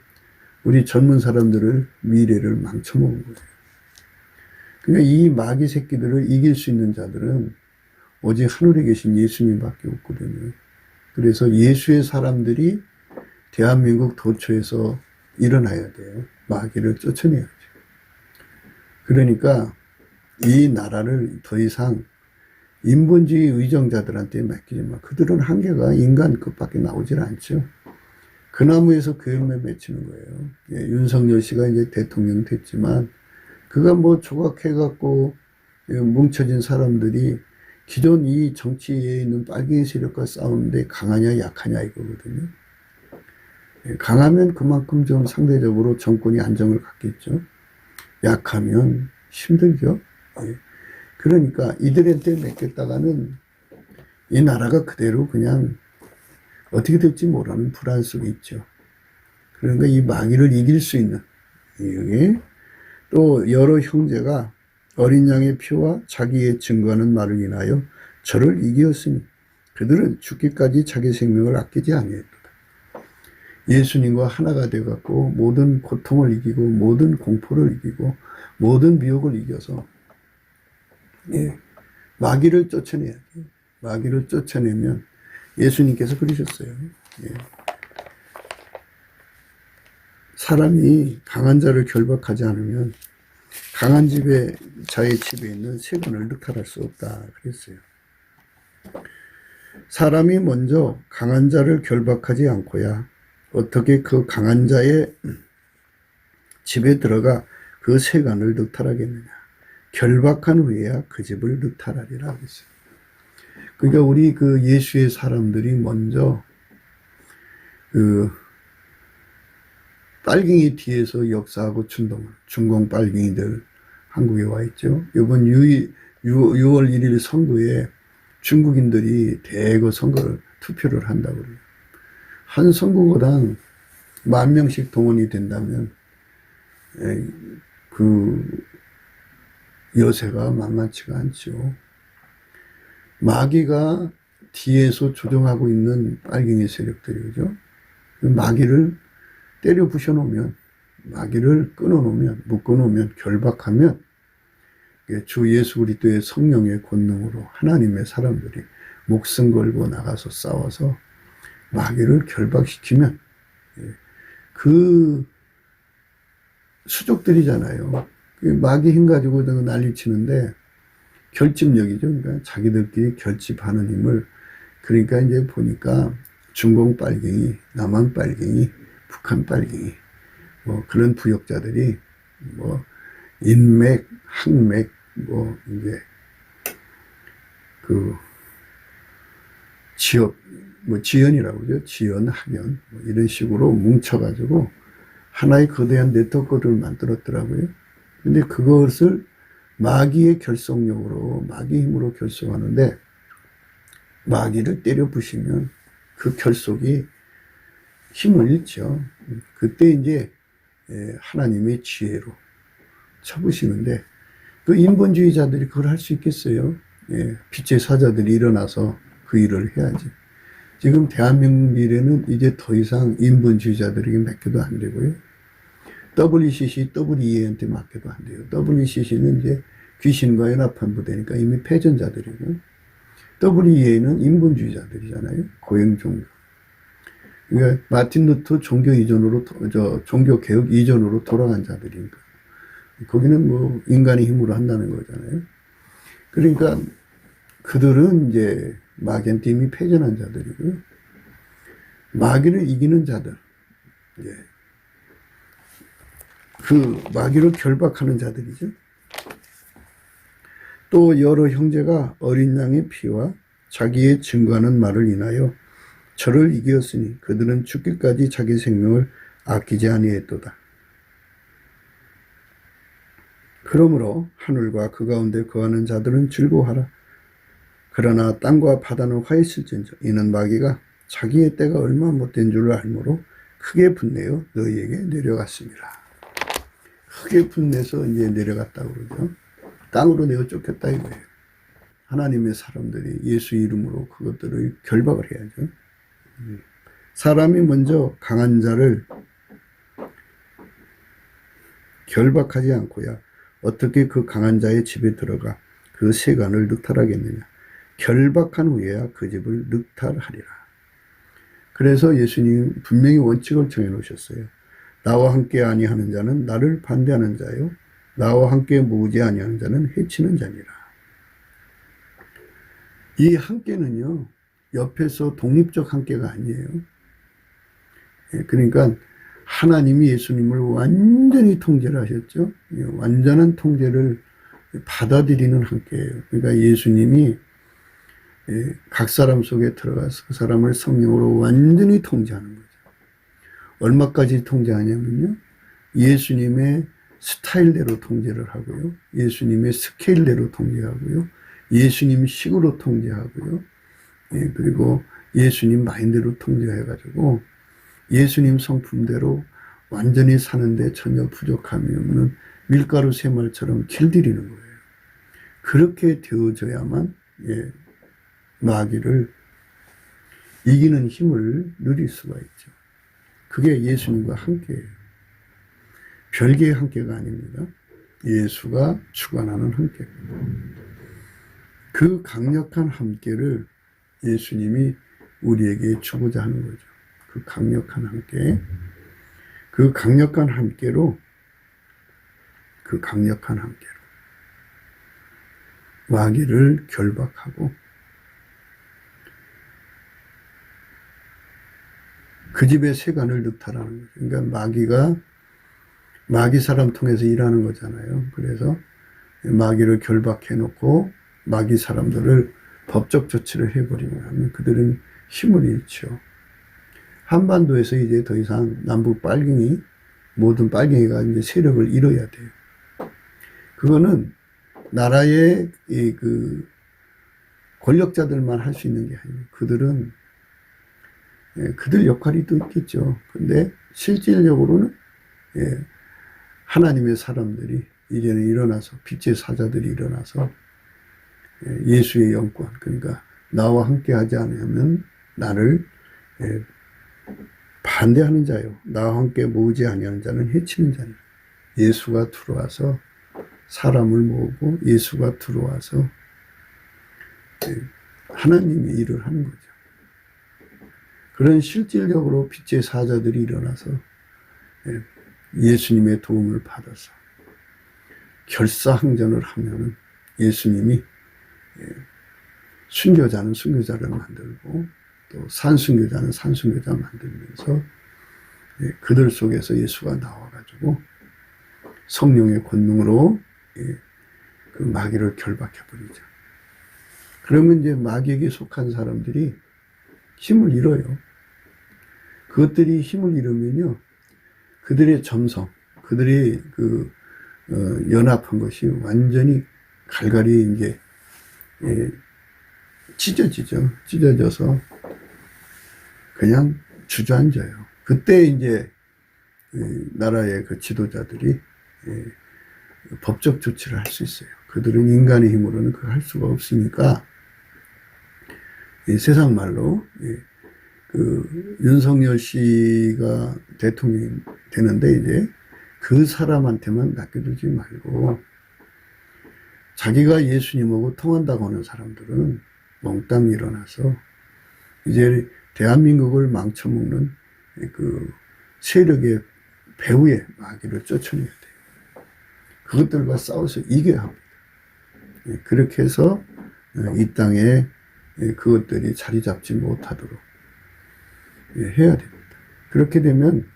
우리 젊은 사람들을 미래를 망쳐먹은 거예요. 그러니까 이 마귀 새끼들을 이길 수 있는 자들은 오직 하늘에 계신 예수님밖에 없거든요. 그래서 예수의 사람들이 대한민국 도처에서 일어나야 돼요. 마귀를 쫓아내야죠. 그러니까 이 나라를 더 이상 인본주의 의정자들한테 맡기지 마. 그들은 한계가 인간 끝밖에 나오질 않죠. 그 나무에서 그 열매 맺히는 거예요. 윤석열 씨가 이제 대통령 됐지만 그가 뭐 조각해갖고 뭉쳐진 사람들이 기존 이 정치에 있는 빨갱이 세력과 싸우는데 강하냐 약하냐 이거거든요. 강하면 그만큼 좀 상대적으로 정권이 안정을 갖겠죠. 약하면 힘들죠. 그러니까 이들한테 맡겼다가는 이 나라가 그대로 그냥 어떻게 될지 모르는 불안 속에 있죠. 그러니까 이 마귀를 이길 수 있는 이게 또 여러 형제가 어린 양의 피와 자기의 증거하는 말을 인하여 저를 이기었으니 그들은 죽기까지 자기 생명을 아끼지 아니했도다. 예수님과 하나가 되어갖고 모든 고통을 이기고 모든 공포를 이기고 모든 미혹을 이겨서 마귀를 쫓아내야지. 마귀를 쫓아내면 예수님께서 그러셨어요. 사람이 강한 자를 결박하지 않으면 강한 자의 집에 있는 세관을 늑탈할 수 없다 그랬어요. 사람이 먼저 강한 자를 결박하지 않고야 어떻게 그 강한 자의 집에 들어가 그 세관을 늑탈하겠느냐. 결박한 후에야 그 집을 늑탈하리라 그랬어요. 그러니까 우리 그 예수의 사람들이 먼저 빨갱이 뒤에서 역사하고 준동하는 중공 빨갱이들 한국에 와 있죠. 이번 6월 1일 선거에 중국인들이 대거 선거를 투표를 한다고 그래요. 한 선거구당 10,000명씩 동원이 된다면 그 여세가 만만치가 않죠. 마귀가 뒤에서 조종하고 있는 빨갱이 세력들이죠. 마귀를 때려 부셔놓으면, 마귀를 끊어놓으면, 묶어놓으면, 결박하면 주 예수 그리스도의 성령의 권능으로 하나님의 사람들이 목숨 걸고 나가서 싸워서 마귀를 결박시키면 그 수족들이잖아요. 마귀 힘 가지고 난리치는데 결집력이죠. 그러니까 자기들끼리 결집하는 힘을, 그러니까 이제 보니까 중공 빨갱이, 남한 빨갱이, 북한 빨갱이, 뭐 그런 부역자들이 뭐 인맥, 항맥, 뭐 이제 그 지역, 뭐 지연이라고 그러죠. 지연, 학연, 뭐 이런 식으로 뭉쳐가지고 하나의 거대한 네트워크를 만들었더라고요. 근데 그것을 마귀의 결속력으로, 마귀 힘으로 결속하는데, 마귀를 때려 부시면 그 결속이 힘을 잃죠. 그때 이제 하나님의 지혜로 쳐부시는데, 그 인본주의자들이 그걸 할 수 있겠어요? 빛의 사자들이 일어나서 그 일을 해야지. 지금 대한민국 미래는 이제 더 이상 인본주의자들에게 맡겨도 안 되고요. WCC, WEA한테 맡겨도 안 돼요. WCC는 이제 귀신과 연합한 부대니까 이미 패전자들이고, WEA는 인본주의자들이잖아요. 고행종교. 그러니까 마틴 루터 종교 이전으로, 종교 개혁 이전으로 돌아간 자들이니까. 거기는 뭐 인간의 힘으로 한다는 거잖아요. 그러니까 그들은 이제 마귀한테 이미 패전한 자들이고요. 마귀를 이기는 자들, 이제 그 마귀를 결박하는 자들이죠. 또 여러 형제가 어린 양의 피와 자기의 증거하는 말을 인하여 저를 이기었으니 그들은 죽기까지 자기 생명을 아끼지 아니했도다. 그러므로 하늘과 그 가운데 거하는 자들은 즐거워하라. 그러나 땅과 바다는 화했을진저 이는 마귀가 자기의 때가 얼마 못된 줄을 알므로 크게 분내어 너희에게 내려갔습니다. 크게 분내서 이제 내려갔다고 그러죠. 땅으로 내어 쫓겼다 이거예요. 하나님의 사람들이 예수 이름으로 그것들을 결박을 해야죠. 사람이 먼저 강한 자를 결박하지 않고야 어떻게 그 강한 자의 집에 들어가 그 세간을 늑탈하겠느냐. 결박한 후에야 그 집을 늑탈하리라. 그래서 예수님 분명히 원칙을 정해놓으셨어요. 나와 함께 아니하는 자는 나를 반대하는 자요, 나와 함께 모으지 아니하는 자는 해치는 자니라. 이 함께는요, 옆에서 독립적 함께가 아니에요. 그러니까 하나님이 예수님을 완전히 통제를 하셨죠. 완전한 통제를 받아들이는 함께예요. 그러니까 예수님이 각 사람 속에 들어가서 그 사람을 성령으로 완전히 통제하는 거죠. 얼마까지 통제하냐면요, 예수님의 스타일대로 통제를 하고요, 예수님의 스케일대로 통제하고요, 예수님 식으로 통제하고요, 그리고 예수님 마인드로 통제해가지고 예수님 성품대로 완전히 사는데 전혀 부족함이 없는 밀가루 새말처럼 길들이는 거예요. 그렇게 되어져야만 마귀를 이기는 힘을 누릴 수가 있죠. 그게 예수님과 함께예요. 별개의 함께가 아닙니다. 예수가 주관하는 함께. 그 강력한 함께를 예수님이 우리에게 주고자 하는 거죠. 그 강력한 함께, 그 강력한 함께로 마귀를 결박하고 그 집의 세간을 늑탈하는 거죠. 그러니까 마귀가 마귀 사람 통해서 일하는 거잖아요. 그래서 마귀를 결박해 놓고 마귀 사람들을 법적 조치를 해버리면 하면 그들은 힘을 잃죠. 한반도에서 이제 더 이상 남북 빨갱이 모든 빨갱이가 이제 세력을 잃어야 돼요. 그거는 나라의 그 권력자들만 할 수 있는 게 아니에요. 그들은 그들 역할이 또 있겠죠. 근데 실질적으로는 하나님의 사람들이 이제는 일어나서 빛의 사자들이 일어나서 예수의 영권, 그러니까 나와 함께 하지 않으면 나를 반대하는 자요, 나와 함께 모으지 아니하는 자는 해치는 자니. 예수가 들어와서 사람을 모으고 예수가 들어와서 하나님의 일을 하는 거죠. 그런 실질적으로 빛의 사자들이 일어나서 예수님의 도움을 받아서 결사항전을 하면은 예수님이 순교자는 순교자를 만들고 또 산순교자는 산순교자 만들면서 그들 속에서 예수가 나와가지고 성령의 권능으로 그 마귀를 결박해버리죠. 그러면 이제 마귀에게 속한 사람들이 힘을 잃어요. 그것들이 힘을 잃으면요, 그들의 점성, 그들의 연합한 것이 완전히 갈갈이 이제 찢어지죠. 찢어져서 그냥 주저앉아요. 그때 이제 나라의 그 지도자들이 법적 조치를 할 수 있어요. 그들은 인간의 힘으로는 그걸 할 수가 없으니까 세상 말로 그 윤석열 씨가 대통령이 되는데 이제 그 사람한테만 맡겨두지 말고 자기가 예수님하고 통한다고 하는 사람들은 몽땅 일어나서 이제 대한민국을 망쳐먹는 그 세력의 배후의 마귀를 쫓아내야 돼요. 그것들과 싸워서 이겨야 합니다. 그렇게 해서 이 땅에 그것들이 자리 잡지 못하도록 해야 됩니다. 그렇게 되면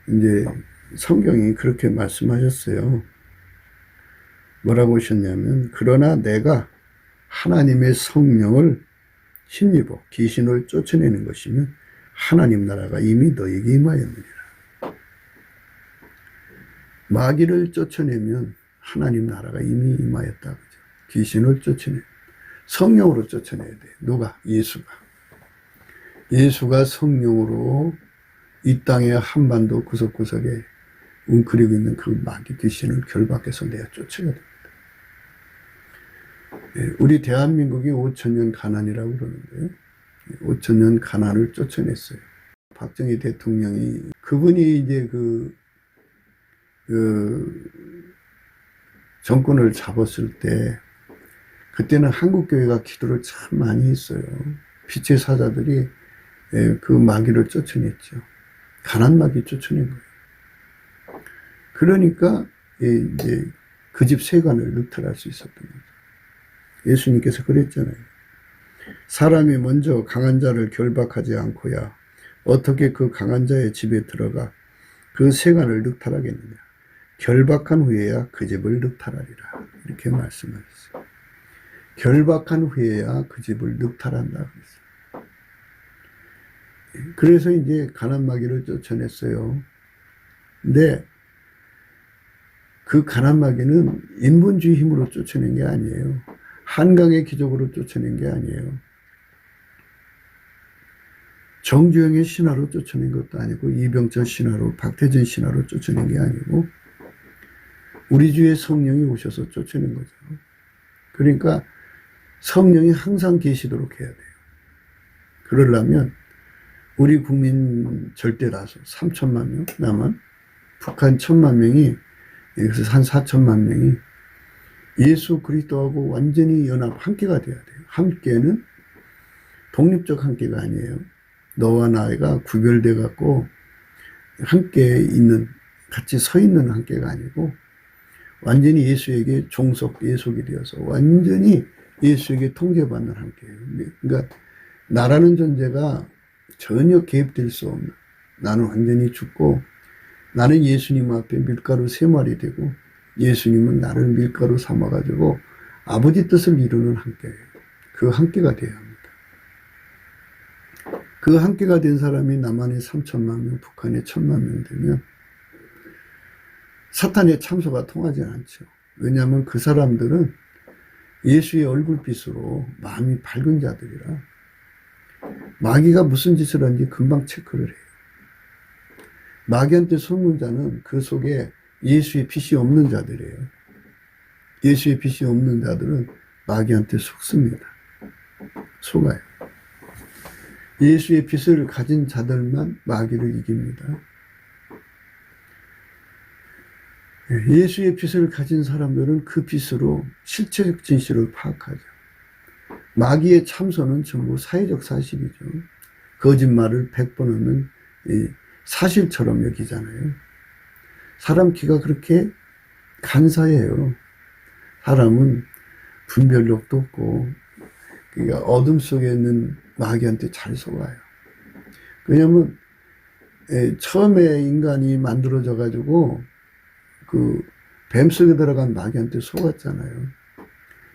이제 성경이 그렇게 말씀하셨어요. 뭐라고 하셨냐면, 그러나 내가 하나님의 성령을 힘입어 귀신을 쫓아내는 것이면 하나님 나라가 이미 너에게 임하였느니라. 마귀를 쫓아내면 하나님 나라가 이미 임하였다. 그죠? 귀신을 쫓아내, 성령으로 쫓아내야 돼. 누가? 예수가 성령으로 이 땅의 한반도 구석구석에 웅크리고 있는 그 마귀 귀신을 결박해서 내가 쫓아야 됩니다. 우리 대한민국이 5천년 가난이라고 그러는데요. 5천년 가난을 쫓아냈어요. 박정희 대통령이, 그분이 이제 그 정권을 잡았을 때, 그때는 한국교회가 기도를 참 많이 했어요. 빛의 사자들이 그 마귀를 쫓아냈죠. 가난 마귀 쫓아낸 거예요. 그러니까 이제 그 집 세관을 늑탈할 수 있었던 거죠. 예수님께서 그랬잖아요. 사람이 먼저 강한 자를 결박하지 않고야 어떻게 그 강한 자의 집에 들어가 그 세관을 늑탈하겠느냐. 결박한 후에야 그 집을 늑탈하리라. 이렇게 말씀하셨어요. 결박한 후에야 그 집을 늑탈한다 그랬어요. 그래서 이제 가난 마귀를 쫓아냈어요. 근데 그 가난 마귀는 인본주의 힘으로 쫓아낸 게 아니에요. 한강의 기적으로 쫓아낸 게 아니에요. 정주영의 신화로 쫓아낸 것도 아니고, 이병철 신화로, 박태진 신화로 쫓아낸 게 아니고, 우리 주의 성령이 오셔서 쫓아낸 거죠. 그러니까 성령이 항상 계시도록 해야 돼요. 그러려면 우리 국민 절대다수 3천만 명, 남한 북한 1,000만 명이, 여기서 한 4천만 명이 예수 그리스도하고 완전히 연합, 함께가 돼야 돼요. 함께는 독립적 함께가 아니에요. 너와 나가 구별돼 갖고 함께 있는, 같이 서 있는 함께가 아니고, 완전히 예수에게 예속이 되어서 완전히 예수에게 통제받는 함께예요. 그러니까 나라는 존재가 전혀 개입될 수 없는, 나는 완전히 죽고 나는 예수님 앞에 밀가루 3마리 되고 예수님은 나를 밀가루 삼아가지고 아버지 뜻을 이루는 함께예요. 그 함께가 돼야 합니다. 그 함께가 된 사람이 남한에 3천만 명, 북한에 1,000만 명 되면 사탄의 참소가 통하지 않죠. 왜냐하면 그 사람들은 예수의 얼굴빛으로 마음이 밝은 자들이라 마귀가 무슨 짓을 하는지 금방 체크를 해요. 마귀한테 속는 자는 그 속에 예수의 빛이 없는 자들이에요. 예수의 빛이 없는 자들은 마귀한테 속습니다. 속아요. 예수의 빛을 가진 자들만 마귀를 이깁니다. 예수의 빛을 가진 사람들은 그 빛으로 실체적 진실을 파악하죠. 마귀의 참소는 전부 사회적 사실이죠. 거짓말을 100번 하면 사실처럼 여기잖아요. 사람 귀가 그렇게 간사해요. 사람은 분별력도 없고, 그러니까 어둠 속에 있는 마귀한테 잘 속아요. 왜냐하면 처음에 인간이 만들어져 가지고 그 뱀 속에 들어간 마귀한테 속았잖아요.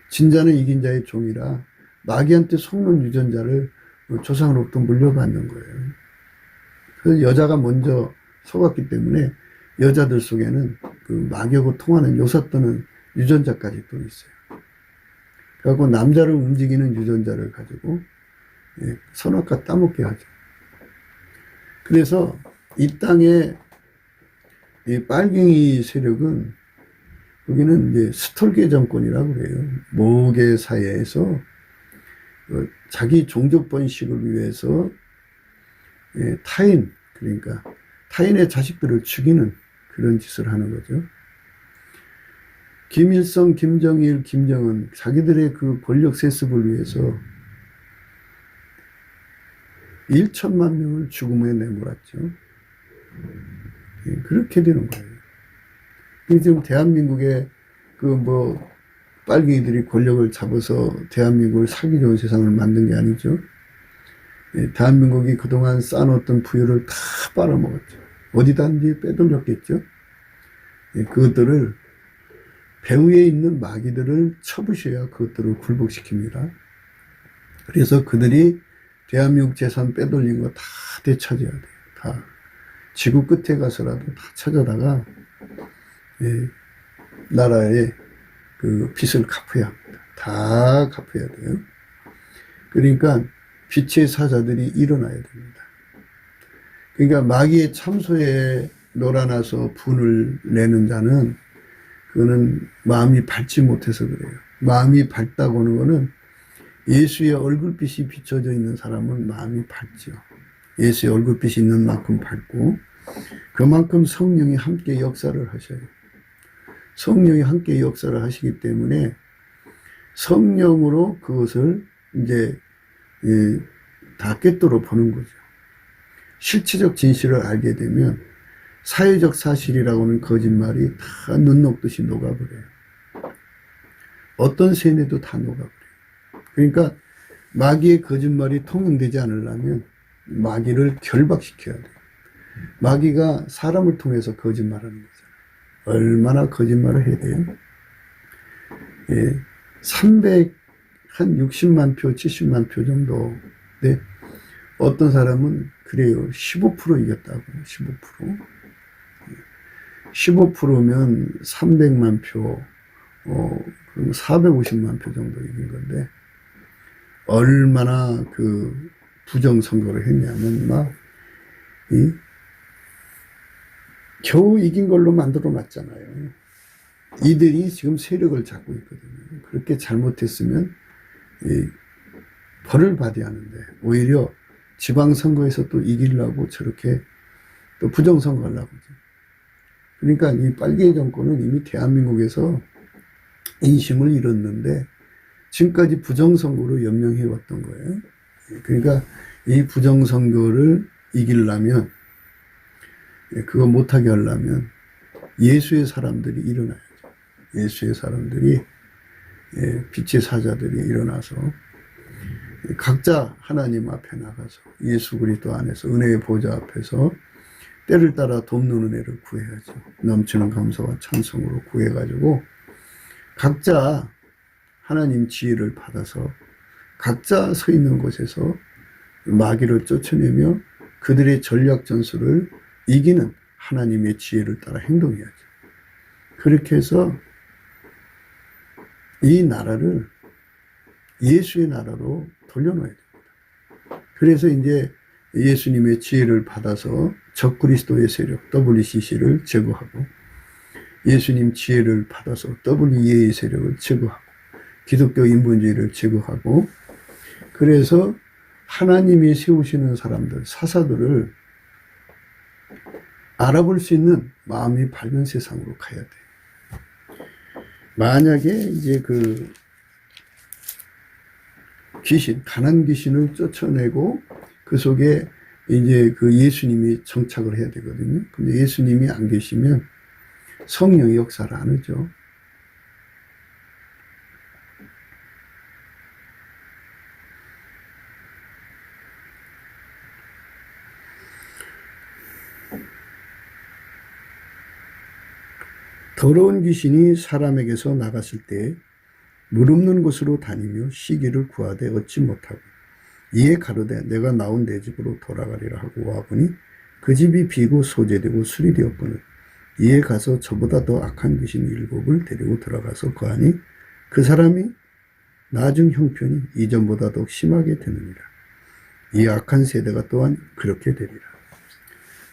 진자는 이긴 자의 종이라 마귀한테 속는 유전자를 조상으로부터 물려받는 거예요. 그래서 여자가 먼저 속았기 때문에 여자들 속에는 그 마귀하고 통하는 요사 또는 유전자까지 또 있어요. 그래서 남자를 움직이는 유전자를 가지고 선악과 따먹게 하죠. 그래서 이 땅에 이 빨갱이 세력은 여기는 이제 스톨게 정권이라고 그래요. 모계 사회에서 자기 종족 번식을 위해서 타인, 그러니까 타인의 자식들을 죽이는 그런 짓을 하는 거죠. 김일성, 김정일, 김정은 자기들의 그 권력 세습을 위해서 1천만 명을 죽음에 내몰았죠. 그렇게 되는 거예요. 지금 대한민국에 빨갱이들이 권력을 잡아서 대한민국을 살기 좋은 세상을 만든 게 아니죠. 대한민국이 그동안 쌓아놓았던 부유를 다 빨아먹었죠. 어디든지 빼돌렸겠죠. 그것들을 배후에 있는 마귀들을 쳐부셔야 그것들을 굴복시킵니다. 그래서 그들이 대한민국 재산 빼돌린 거 다 되찾아야 돼요. 다. 지구 끝에 가서라도 다 찾아다가 나라의 그 빚을 갚아야 합니다. 다 갚아야 돼요. 그러니까 빛의 사자들이 일어나야 됩니다. 그러니까 마귀의 참소에 놀아나서 분을 내는 자는 그거는 마음이 밝지 못해서 그래요. 마음이 밝다고 하는 거는 예수의 얼굴빛이 비춰져 있는 사람은 마음이 밝죠. 예수의 얼굴빛이 있는 만큼 밝고 그만큼 성령이 함께 역사를 하셔요. 성령이 함께 역사를 하시기 때문에 성령으로 그것을 이제 다 꿰뚫어 보는 거죠. 실체적 진실을 알게 되면 사회적 사실이라고 하는 거짓말이 다 눈 녹듯이 녹아버려요. 어떤 세뇌도 다 녹아버려요. 그러니까 마귀의 거짓말이 통용되지 않으려면 마귀를 결박시켜야 돼요. 마귀가 사람을 통해서 거짓말하는 거잖아요. 얼마나 거짓말을 해야 돼요? 360만 표, 70만 표 정도. 네. 어떤 사람은 그래요. 15% 이겼다고. 15%. 15%면 300만 표, 그럼 450만 표 정도 이긴 건데, 얼마나 그 부정선거를 했냐면, 겨우 이긴 걸로 만들어 놨잖아요. 이들이 지금 세력을 잡고 있거든요. 그렇게 잘못했으면 벌을 받아야 하는데 오히려 지방선거에서 또 이기려고 저렇게 또 부정선거 하려고 하죠. 그러니까 이 빨갱이 정권은 이미 대한민국에서 인심을 잃었는데 지금까지 부정선거로 연명해 왔던 거예요. 그러니까 이 부정선거를 이기려면 그거 못하게 하려면 예수의 사람들이 일어나야죠. 예수의 사람들이, 빛의 사자들이 일어나서 각자 하나님 앞에 나가서 예수 그리스도 안에서 은혜의 보좌 앞에서 때를 따라 돕는 은혜를 구해야죠. 넘치는 감사와 찬송으로 구해가지고 각자 하나님 지혜를 받아서 각자 서 있는 곳에서 마귀를 쫓아내며 그들의 전략 전술을 이기는 하나님의 지혜를 따라 행동해야죠. 그렇게 해서 이 나라를 예수의 나라로 돌려놓아야 됩니다. 그래서 이제 예수님의 지혜를 받아서 적그리스도의 세력 WCC를 제거하고, 예수님 지혜를 받아서 WEA의 세력을 제거하고, 기독교 인본주의를 제거하고, 그래서 하나님이 세우시는 사람들, 사사들을 알아볼 수 있는 마음이 밝은 세상으로 가야 돼요. 만약에 이제 그 귀신, 가난 귀신을 쫓아내고 그 속에 이제 그 예수님이 정착을 해야 되거든요. 근데 예수님이 안 계시면 성령의 역사를 안 하죠. 더러운 귀신이 사람에게서 나갔을 때 물 없는 곳으로 다니며 쉬기를 구하되 얻지 못하고, 이에 가로되 내가 나온 내 집으로 돌아가리라 하고 와보니 그 집이 비고 소재되고 수리되었거늘, 이에 가서 저보다 더 악한 귀신 7을 데리고 들어가서 거하니 그 사람이 나중 형편이 이전보다 더 심하게 되느니라. 이 악한 세대가 또한 그렇게 되리라.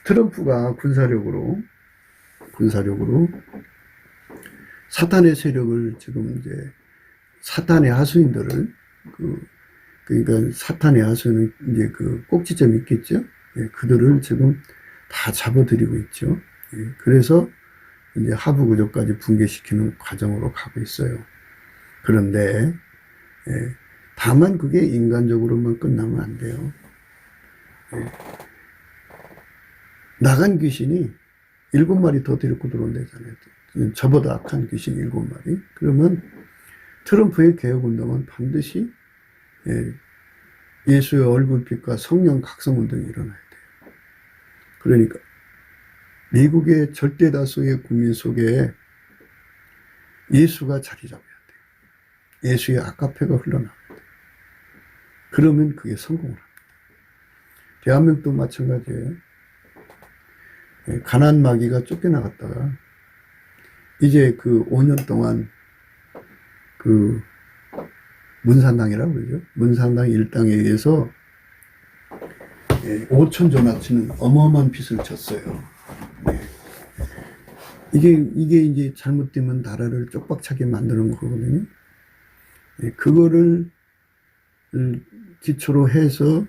트럼프가 군사력으로 사탄의 세력을 지금 이제 사탄의 하수인들을 그러니까 사탄의 하수는 이제 그 꼭지점이 있겠죠. 예, 그들을 지금 다 잡아들이고 있죠. 예, 그래서 이제 하부구조까지 붕괴시키는 과정으로 가고 있어요. 그런데 예, 다만 그게 인간적으로만 끝나면 안 돼요. 예, 나간 귀신이 7마리 더 데리고 들어온다잖아요. 저보다 악한 귀신 7마리. 그러면 트럼프의 개혁운동은 반드시 예수의 얼굴빛과 성령 각성운동이 일어나야 돼요. 그러니까 미국의 절대 다수의 국민 속에 예수가 자리 잡아야 돼요. 예수의 아카페가 흘러나와야 돼요. 그러면 그게 성공을 합니다. 대한민국도 마찬가지예요. 가난 마귀가 쫓겨나갔다가 이제 그 5년 동안 그 문산당이라고 그러죠. 문산당 일당에 의해서 5천조나치는 어마어마한 빚을 졌어요. 이게 이제 잘못되면 나라를 쪽박차게 만드는 거거든요. 그거를 기초로 해서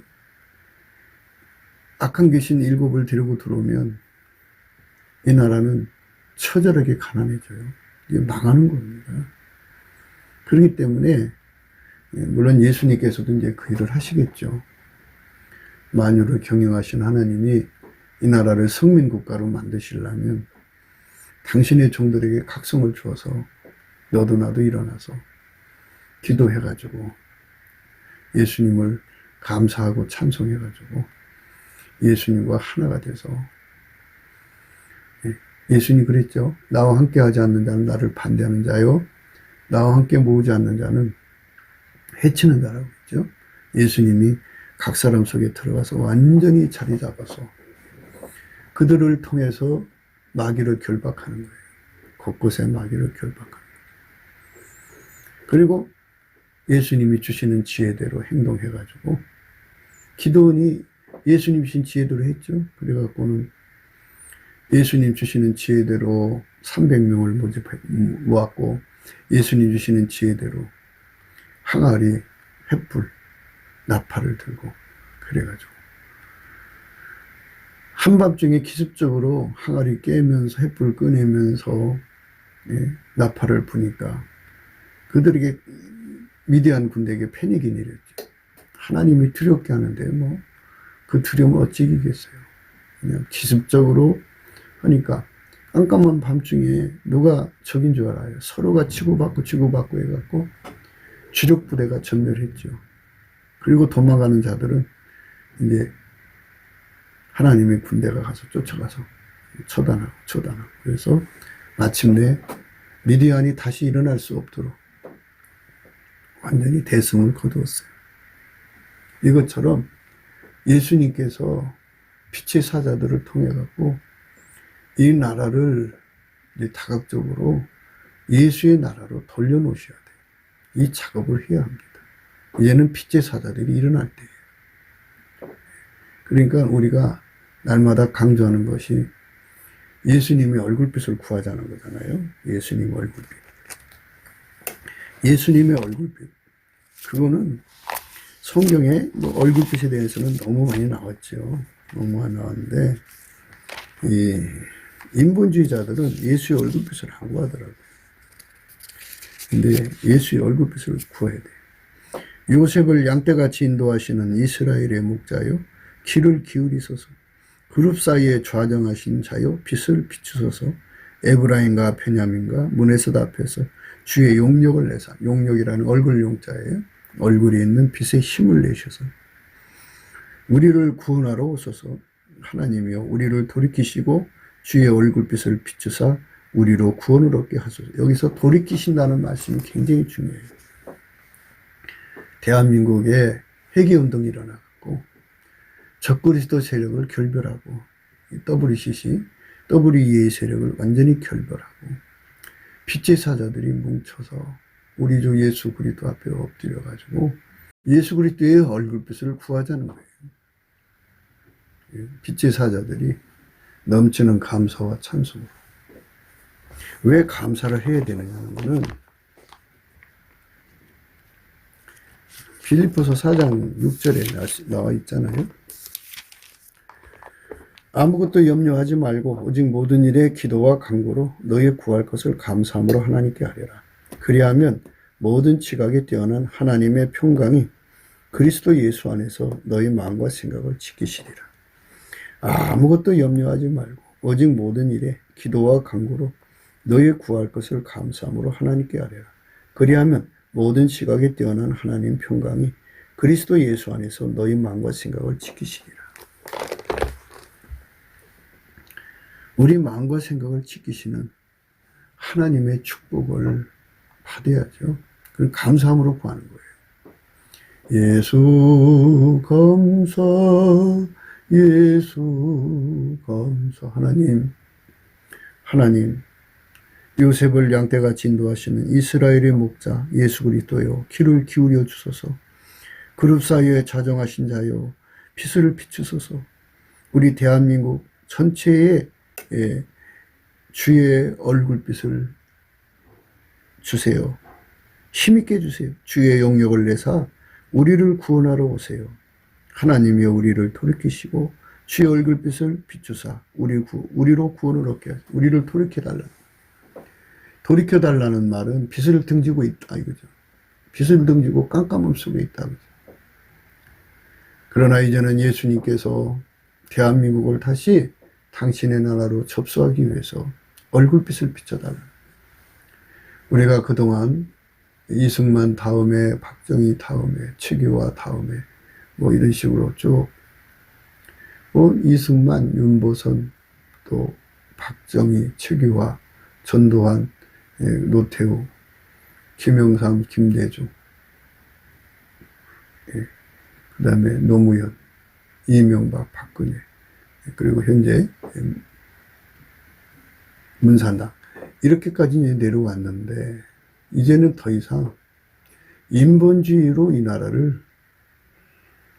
악한 귀신 7을 데리고 들어오면 이 나라는 처절하게 가난해져요. 이게 망하는 겁니다. 그렇기 때문에 물론 예수님께서도 이제 그 일을 하시겠죠. 만유를 경영하신 하나님이 이 나라를 성민국가로 만드시려면 당신의 종들에게 각성을 주어서 너도 나도 일어나서 기도해가지고 예수님을 감사하고 찬송해가지고 예수님과 하나가 돼서, 예수님 그랬죠. 나와 함께 하지 않는 자는 나를 반대하는 자요, 나와 함께 모으지 않는 자는 해치는 자라고 했죠. 예수님이 각 사람 속에 들어가서 완전히 자리 잡아서 그들을 통해서 마귀를 결박하는 거예요. 곳곳에 마귀를 결박하는 거예요. 그리고 예수님이 주시는 지혜대로 행동해가지고, 기도원이 예수님 주신 지혜대로 했죠. 그래갖고는 예수님 주시는 지혜대로 300명을 모았고, 예수님 주시는 지혜대로 항아리, 횃불, 나팔을 들고 그래가지고 한밤중에 기습적으로 항아리 깨면서 횃불 꺼내면서 나팔을 부니까 그들에게, 미디안 군대에게 패닉이 내렸죠. 하나님이 두렵게 하는데 뭐 그 두려움을 어찌 이기겠어요. 그냥 기습적으로 하니까 깜깜한 밤중에 누가 적인 줄 알아요. 서로가 치고받고 해갖고 주력 부대가 전멸했죠. 그리고 도망가는 자들은 이제 하나님의 군대가 가서 쫓아가서 처단하고. 그래서 마침내 미디안이 다시 일어날 수 없도록 완전히 대승을 거두었어요. 이것처럼 예수님께서 빛의 사자들을 통해 갖고 이 나라를 이제 다각적으로 예수의 나라로 돌려놓으셔야 돼요. 이 작업을 해야 합니다. 이제는 빚제 사자들이 일어날 때예요. 그러니까 우리가 날마다 강조하는 것이 예수님의 얼굴빛을 구하자는 거잖아요. 예수님의 얼굴빛. 예수님의 얼굴빛. 그거는 성경에 뭐 얼굴빛에 대해서는 너무 많이 나왔죠. 너무 많이 나왔는데, 이 인본주의자들은 예수의 얼굴빛을 안 구하더라고요. 근데 예수의 얼굴빛을 구해야 돼요. 요셉을 양떼같이 인도하시는 이스라엘의 목자요, 귀를 기울이소서. 그룹 사이에 좌정하신 자요, 빛을 비추소서. 에브라임과 베냐민과 문에서 앞에서 주의 용력을 내사. 용력이라는 얼굴 용자예요. 얼굴이 있는 빛에 힘을 내셔서 우리를 구원하러 오소서. 하나님이여 우리를 돌이키시고 주의 얼굴빛을 비추사 우리로 구원을 얻게 하소서. 여기서 돌이키신다는 말씀이 굉장히 중요해요. 대한민국에 회개운동이 일어나고 적그리스도 세력을 결별하고 WCC, WEA 세력을 완전히 결별하고 빛의 사자들이 뭉쳐서 우리 주 예수 그리스도 앞에 엎드려 가지고 예수 그리스도의 얼굴빛을 구하자는 거예요. 빛의 사자들이 넘치는 감사와 찬송으로. 왜 감사를 해야 되느냐는 것은 빌립보서 4장 6절에 나와 있잖아요. 아무것도 염려하지 말고 오직 모든 일에 기도와 간구로 너희 구할 것을 감사함으로 하나님께 하리라. 그리하면 모든 지각에 뛰어난 하나님의 평강이 그리스도 예수 안에서 너희 마음과 생각을 지키시리라. 아무것도 염려하지 말고 오직 모든 일에 기도와 간구로 너희 구할 것을 감사함으로 하나님께 하리라. 그리하면 모든 지각에 뛰어난 하나님 평강이 그리스도 예수 안에서 너희 마음과 생각을 지키시리라. 우리 마음과 생각을 지키시는 하나님의 축복을 받아야죠. 그걸 감사함으로 구하는 거예요. 예수 감사, 예수 감사. 하나님, 요셉을 양떼같이 인도하시는 이스라엘의 목자 예수 그리스도여, 귀를 기울여 주소서. 그룹 사이에 자정하신 자여, 빛을 비추소서. 우리 대한민국 전체에 주의 얼굴빛을 주세요. 힘있게 주세요. 주의 용력을 내사 우리를 구원하러 오세요. 하나님이여 우리를 돌이키시고 주의 얼굴빛을 비추사 우리로 구원을 얻게 하시고 우리를 돌이켜달라는 말은 빛을 등지고 있다 이거죠. 빛을 등지고 깜깜함 속에 있다 그죠. 그러나 이제는 예수님께서 대한민국을 다시 당신의 나라로 접수하기 위해서 얼굴빛을 비춰달라. 우리가 그동안 이승만 다음에 박정희 다음에 최규화 다음에 뭐 이런 식으로 쭉 이승만, 윤보선, 또 박정희, 최규화, 전두환, 노태우, 김영삼, 김대중, 그 다음에 노무현, 이명박, 박근혜, 그리고 현재 문산당 이렇게까지 내려왔는데 이제는 더 이상 인본주의로 이 나라를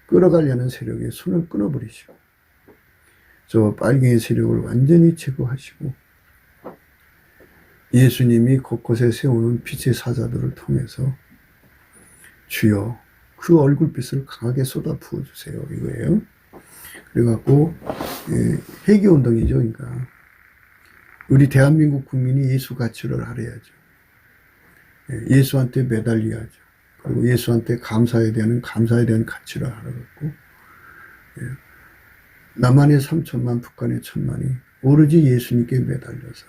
끌어가려는 세력의 손을 끊어버리시고 저 빨갱이 세력을 완전히 제거하시고 예수님이 곳곳에 세우는 빛의 사자들을 통해서 주여 그 얼굴빛을 강하게 쏟아 부어주세요 이거예요. 그래갖고 회개운동이죠. 그러니까 우리 대한민국 국민이 예수 가치를 알아야죠. 예수한테 매달려야죠. 그리고 예수한테 감사에 대한 가치를 알아갖고 남한의 3천만 북한의 1,000만이 오로지 예수님께 매달려서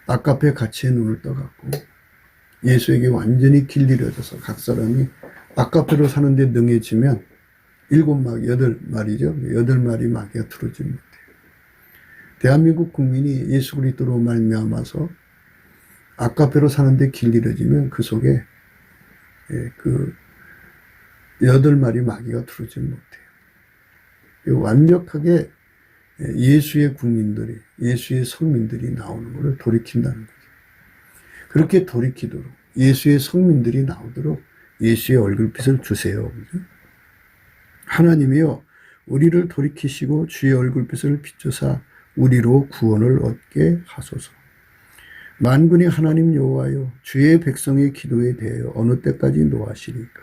아까페 가치에 눈을 떠갖고 예수에게 완전히 길들여져서 각 사람이 아까페로 사는데 능해지면 8마리 마귀가 들어오지 못해요. 대한민국 국민이 예수 그리스도로 말미암아서 아까페로 사는데 길들여지면 그 속에 그 8마리 마귀가 들어오지 못해요. 완벽하게 예수의 국민들이, 예수의 성민들이 나오는 것을 돌이킨다는 거죠. 그렇게 돌이키도록, 예수의 성민들이 나오도록 예수의 얼굴빛을 주세요. 그죠? 하나님이여 우리를 돌이키시고 주의 얼굴빛을 비추사 우리로 구원을 얻게 하소서. 만군의 하나님 여호와여 주의 백성의 기도에 대하여 어느 때까지 노하시리까.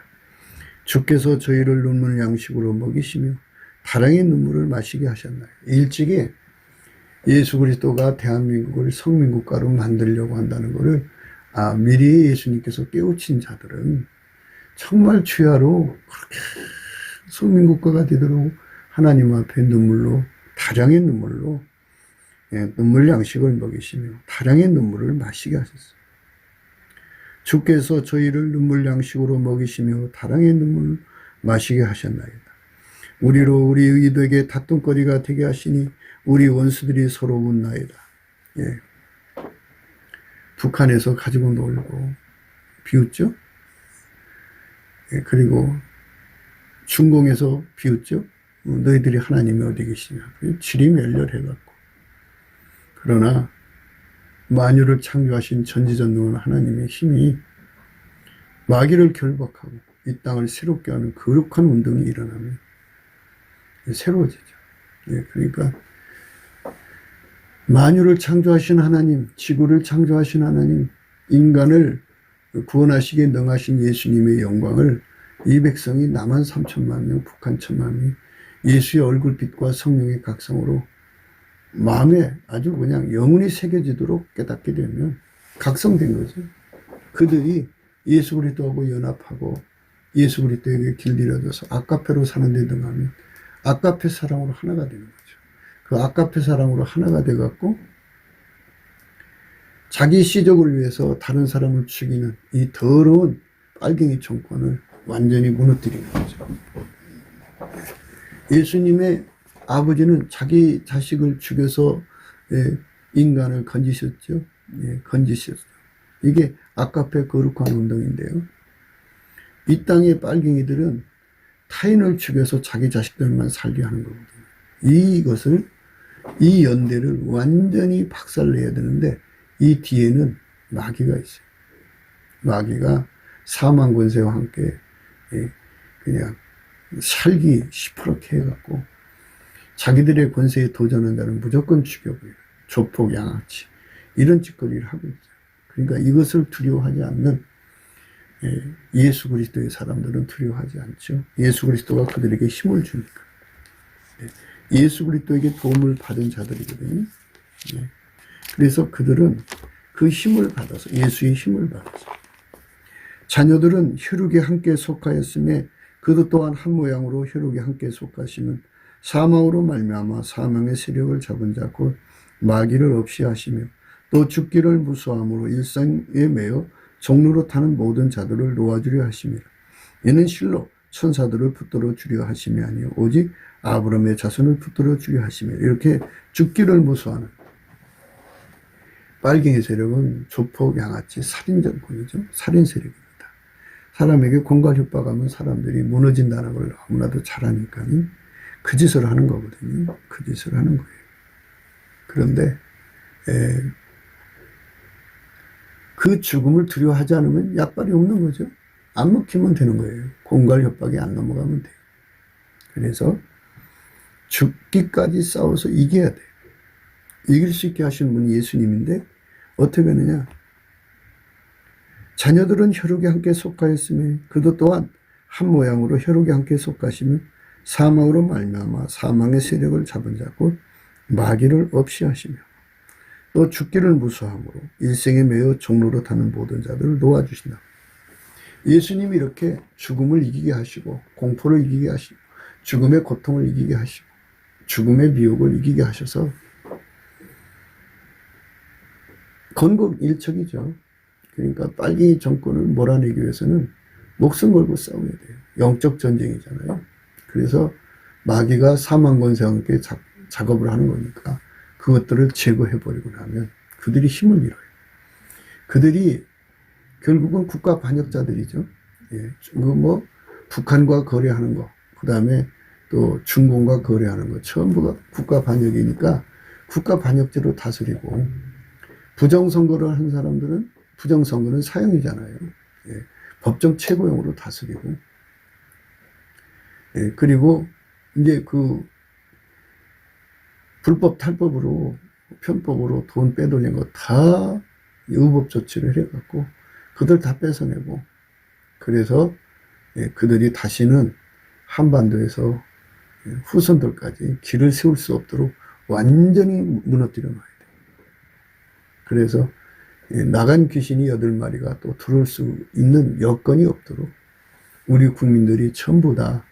주께서 저희를 눈물 양식으로 먹이시며 다랑의 눈물을 마시게 하셨나요. 일찍이 예수 그리스도가 대한민국을 성민국가로 만들려고 한다는 것을 미리 예수님께서 깨우친 자들은 정말 주야로 그렇게 성민국가가 되도록 하나님 앞에 눈물로, 다량의 눈물로 눈물 양식을 먹이시며 다량의 눈물을 마시게 하셨어요. 주께서 저희를 눈물 양식으로 먹이시며 다량의 눈물을 마시게 하셨나이다. 우리로 우리 의도에게 다툼거리가 되게 하시니 우리 원수들이 서로 묻나이다. 북한에서 가지고 놀고 비웃죠. 그리고 중공에서 비웃죠. 너희들이 하나님이 어디 계시냐. 질이 멸렬해갖고. 그러나 만유를 창조하신 전지전능한 하나님의 힘이 마귀를 결박하고 이 땅을 새롭게 하는 거룩한 운동이 일어나면 새로워지죠. 그러니까 만유를 창조하신 하나님, 지구를 창조하신 하나님, 인간을 구원하시기에 능하신 예수님의 영광을 이 백성이 남한 3천만 명, 북한 1천만 명, 예수의 얼굴빛과 성령의 각성으로 마음에 아주 그냥 영혼이 새겨지도록 깨닫게 되면 각성된 거죠. 그들이 예수 그리스도하고 연합하고 예수 그리스도에게 길들여져서 아가페로 사는 데 등하면 아가페 사랑으로 하나가 되는 거죠. 그 아가페 사랑으로 하나가 돼갖고 자기 시족을 위해서 다른 사람을 죽이는 이 더러운 빨갱이 정권을 완전히 무너뜨리는 거죠. 예수님의 아버지는 자기 자식을 죽여서 인간을 건지셨죠. 건지셨죠. 이게 아가페 거룩한 운동인데요. 이 땅의 빨갱이들은 타인을 죽여서 자기 자식들만 살게 하는 거거든요. 이것을, 이 연대를 완전히 박살내야 되는데 이 뒤에는 마귀가 있어요. 마귀가 사망 권세와 함께 그냥 살기 시퍼렇게 해갖고 자기들의 권세에 도전한 자는 무조건 죽여버려요. 조폭, 양아치 이런 짓거리를 하고 있어요. 그러니까 이것을 두려워하지 않는 예수 그리스도의 사람들은 두려워하지 않죠. 예수 그리스도가 그들에게 힘을 주니까. 예수 그리스도에게 도움을 받은 자들이거든요. 그래서 그들은 그 힘을 받아서, 예수의 힘을 받아서, 자녀들은 혈육에 함께 속하였음에 그도 또한 한 모양으로 혈육에 함께 속하시면 사망으로 말미암아 사망의 세력을 잡은 자 곧 마귀를 없이 하시며 또 죽기를 무서함으로 일생에 매여 종로로 타는 모든 자들을 놓아주려 하심이라. 이는 실로 천사들을 붙들어 주려 하심이 아니요 오직 아브라함의 자손을 붙들어 주려 하심이라. 이렇게 죽기를 무서워하는 빨갱이 세력은 조폭, 양아치, 살인 정권이죠. 살인 세력입니다. 사람에게 공갈 협박하면 사람들이 무너진다는 걸 너무나도 잘 아니까 그 짓을 하는 거거든요. 그 짓을 하는 거예요. 그런데 그 죽음을 두려워하지 않으면 약발이 없는 거죠. 안 먹히면 되는 거예요. 공갈 협박이 안 넘어가면 돼요. 그래서 죽기까지 싸워서 이겨야 돼요. 이길 수 있게 하시는 분이 예수님인데 어떻게 하느냐. 자녀들은 혈육에 함께 속하였으며 그도 또한 한 모양으로 혈육에 함께 속하시면 사망으로 말미암아 사망의 세력을 잡은 자 곧 마귀를 없이 하시며 또 죽기를 무서함으로 일생에 매여 종로로 타는 모든 자들을 놓아주신다. 예수님이 이렇게 죽음을 이기게 하시고 공포를 이기게 하시고 죽음의 고통을 이기게 하시고 죽음의 미혹을 이기게 하셔서 건국일척이죠. 그러니까 빨갱이 정권을 몰아내기 위해서는 목숨 걸고 싸워야 돼요. 영적 전쟁이잖아요. 그래서 마귀가 사망 권세와 함께 작업을 하는 거니까 그것들을 제거해버리고 나면 그들이 힘을 잃어요. 그들이 결국은 국가 반역자들이죠. 북한과 거래하는 거, 그 다음에 또 중공과 거래하는 것 전부가 국가 반역이니까 국가 반역죄로 다스리고, 부정선거를 한 사람들은 부정선거는 사형이잖아요. 예, 법정 최고형으로 다스리고, 예, 그리고 이제 그 불법 탈법으로 편법으로 돈 빼돌린 거 다 의법 조치를 해갖고 그들 다 뺏어내고, 그래서 예, 그들이 다시는 한반도에서 후손들까지 길을 세울 수 없도록 완전히 무너뜨려 놔야 돼요. 그래서 나간 귀신이 8마리가 또 들어올 수 있는 여건이 없도록 우리 국민들이 전부 다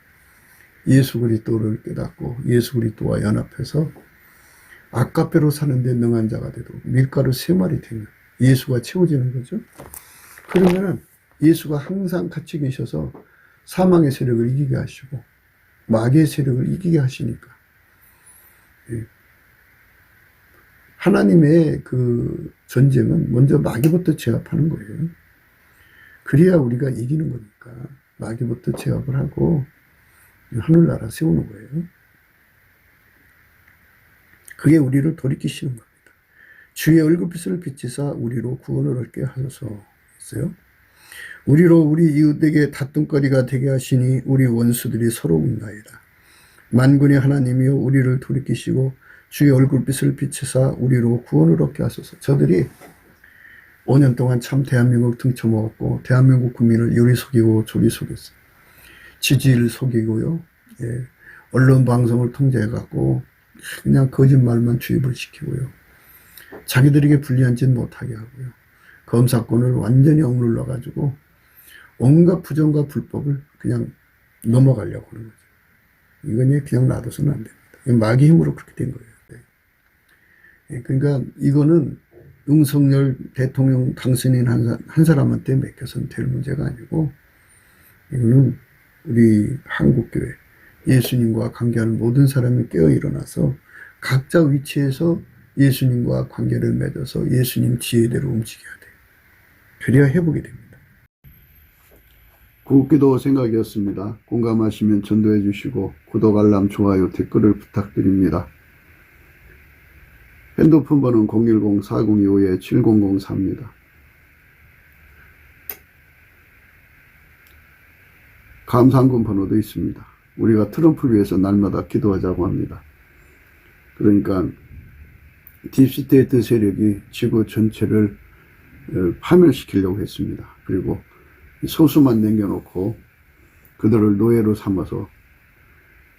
예수 그리스도를 깨닫고 예수 그리스도와 연합해서 아까페로 사는데 능한 자가 되도록 밀가루 3마리 되면 예수가 채워지는 거죠. 그러면은 예수가 항상 같이 계셔서 사망의 세력을 이기게 하시고 마귀의 세력을 이기게 하시니까, 하나님의 그 전쟁은 먼저 마귀부터 제압하는 거예요. 그래야 우리가 이기는 거니까 마귀부터 제압을 하고 하늘나라 세우는 거예요. 그게 우리를 돌이키시는 겁니다. 주의 얼굴빛을 비치사 우리로 구원을 얻게 하소서 했어요. 우리로 우리 이웃에게 다툼거리가 되게 하시니 우리 원수들이 서로 웃나이다. 만군의 하나님이여 우리를 돌이키시고 주의 얼굴빛을 비치사 우리로 구원을 얻게 하소서. 저들이 5년 동안 참 대한민국 등쳐먹었고 대한민국 국민을 요리 속이고 조리 속였어요. 지지를 속이고요. 예, 언론 방송을 통제해갖고 그냥 거짓말만 주입을 시키고요. 자기들에게 불리한 짓 못하게 하고요. 검사권을 완전히 억눌러가지고 온갖 부정과 불법을 그냥 넘어가려고 하는 거죠. 이건 그냥 놔둬서는 안 됩니다. 마귀 힘으로 그렇게 된 거예요. 네. 그러니까 이거는 윤석열 대통령 당선인 한 사람한테 맡겨서는 될 문제가 아니고, 이거는 우리 한국교회 예수님과 관계하는 모든 사람이 깨어 일어나서 각자 위치에서 예수님과 관계를 맺어서 예수님 지혜대로 움직여야 돼요. 그래야 회복이 됩니다. 구기도 생각이었습니다. 공감하시면 전도해 주시고 구독, 알람, 좋아요, 댓글을 부탁드립니다. 핸드폰 번호는 010-4025-7004입니다. 감사한금 번호도 있습니다. 우리가 트럼프를 위해서 날마다 기도하자고 합니다. 그러니까 딥스테이트 세력이 지구 전체를 파멸시키려고 했습니다. 그리고 소수만 남겨놓고 그들을 노예로 삼아서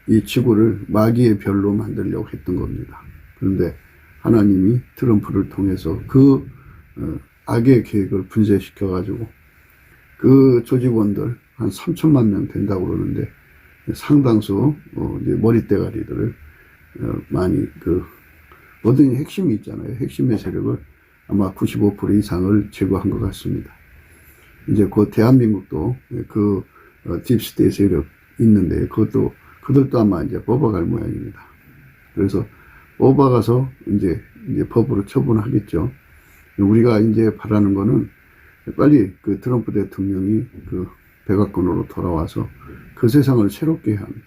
이 지구를 마귀의 별로 만들려고 했던 겁니다. 그런데 하나님이 트럼프를 통해서 그 악의 계획을 분쇄시켜가지고 그 조직원들 한 3천만 명 된다고 그러는데 상당수 이제 머리대가리들을 많이 모든 핵심이 있잖아요. 핵심의 세력을 아마 95% 이상을 제거한 것 같습니다. 이제 곧 대한민국도 그 딥스테이트 세력 있는데 그들도 아마 이제 뽑아갈 모양입니다. 그래서 뽑아가서 이제 법으로 처분하겠죠. 우리가 이제 바라는 거는 빨리 그 트럼프 대통령이 그 백악관으로 돌아와서 그 세상을 새롭게 해야 합니다.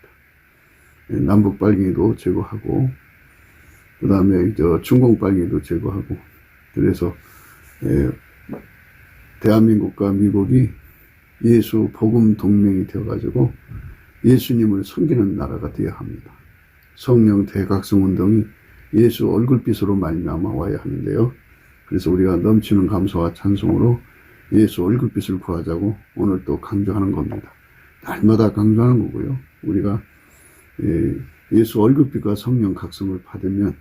남북 빨갱이도 제거하고, 그 다음에 중공 빨갱이도 제거하고, 그래서 대한민국과 미국이 예수 복음 동맹이 되어가지고 예수님을 섬기는 나라가 되어야 합니다. 성령 대각성 운동이 예수 얼굴빛으로 말미암아 와야 하는데요. 그래서 우리가 넘치는 감사와 찬송으로 예수 얼굴빛을 구하자고 오늘 또 강조하는 겁니다. 날마다 강조하는 거고요. 우리가 예수 얼굴빛과 성령 각성을 받으면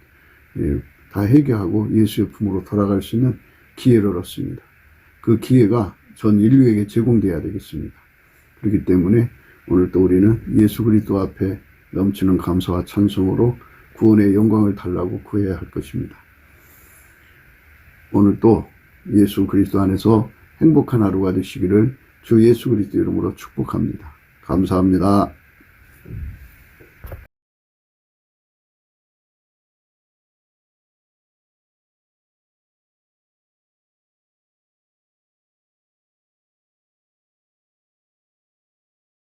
다 해결하고 예수의 품으로 돌아갈 수 있는 기회를 얻습니다. 그 기회가 전 인류에게 제공돼야 되겠습니다. 그렇기 때문에 오늘 또 우리는 예수 그리스도 앞에 넘치는 감사와 찬송으로 구원의 영광을 달라고 구해야 할 것입니다. 오늘 또 예수 그리스도 안에서 행복한 하루가 되시기를 주 예수 그리스도 이름으로 축복합니다. 감사합니다.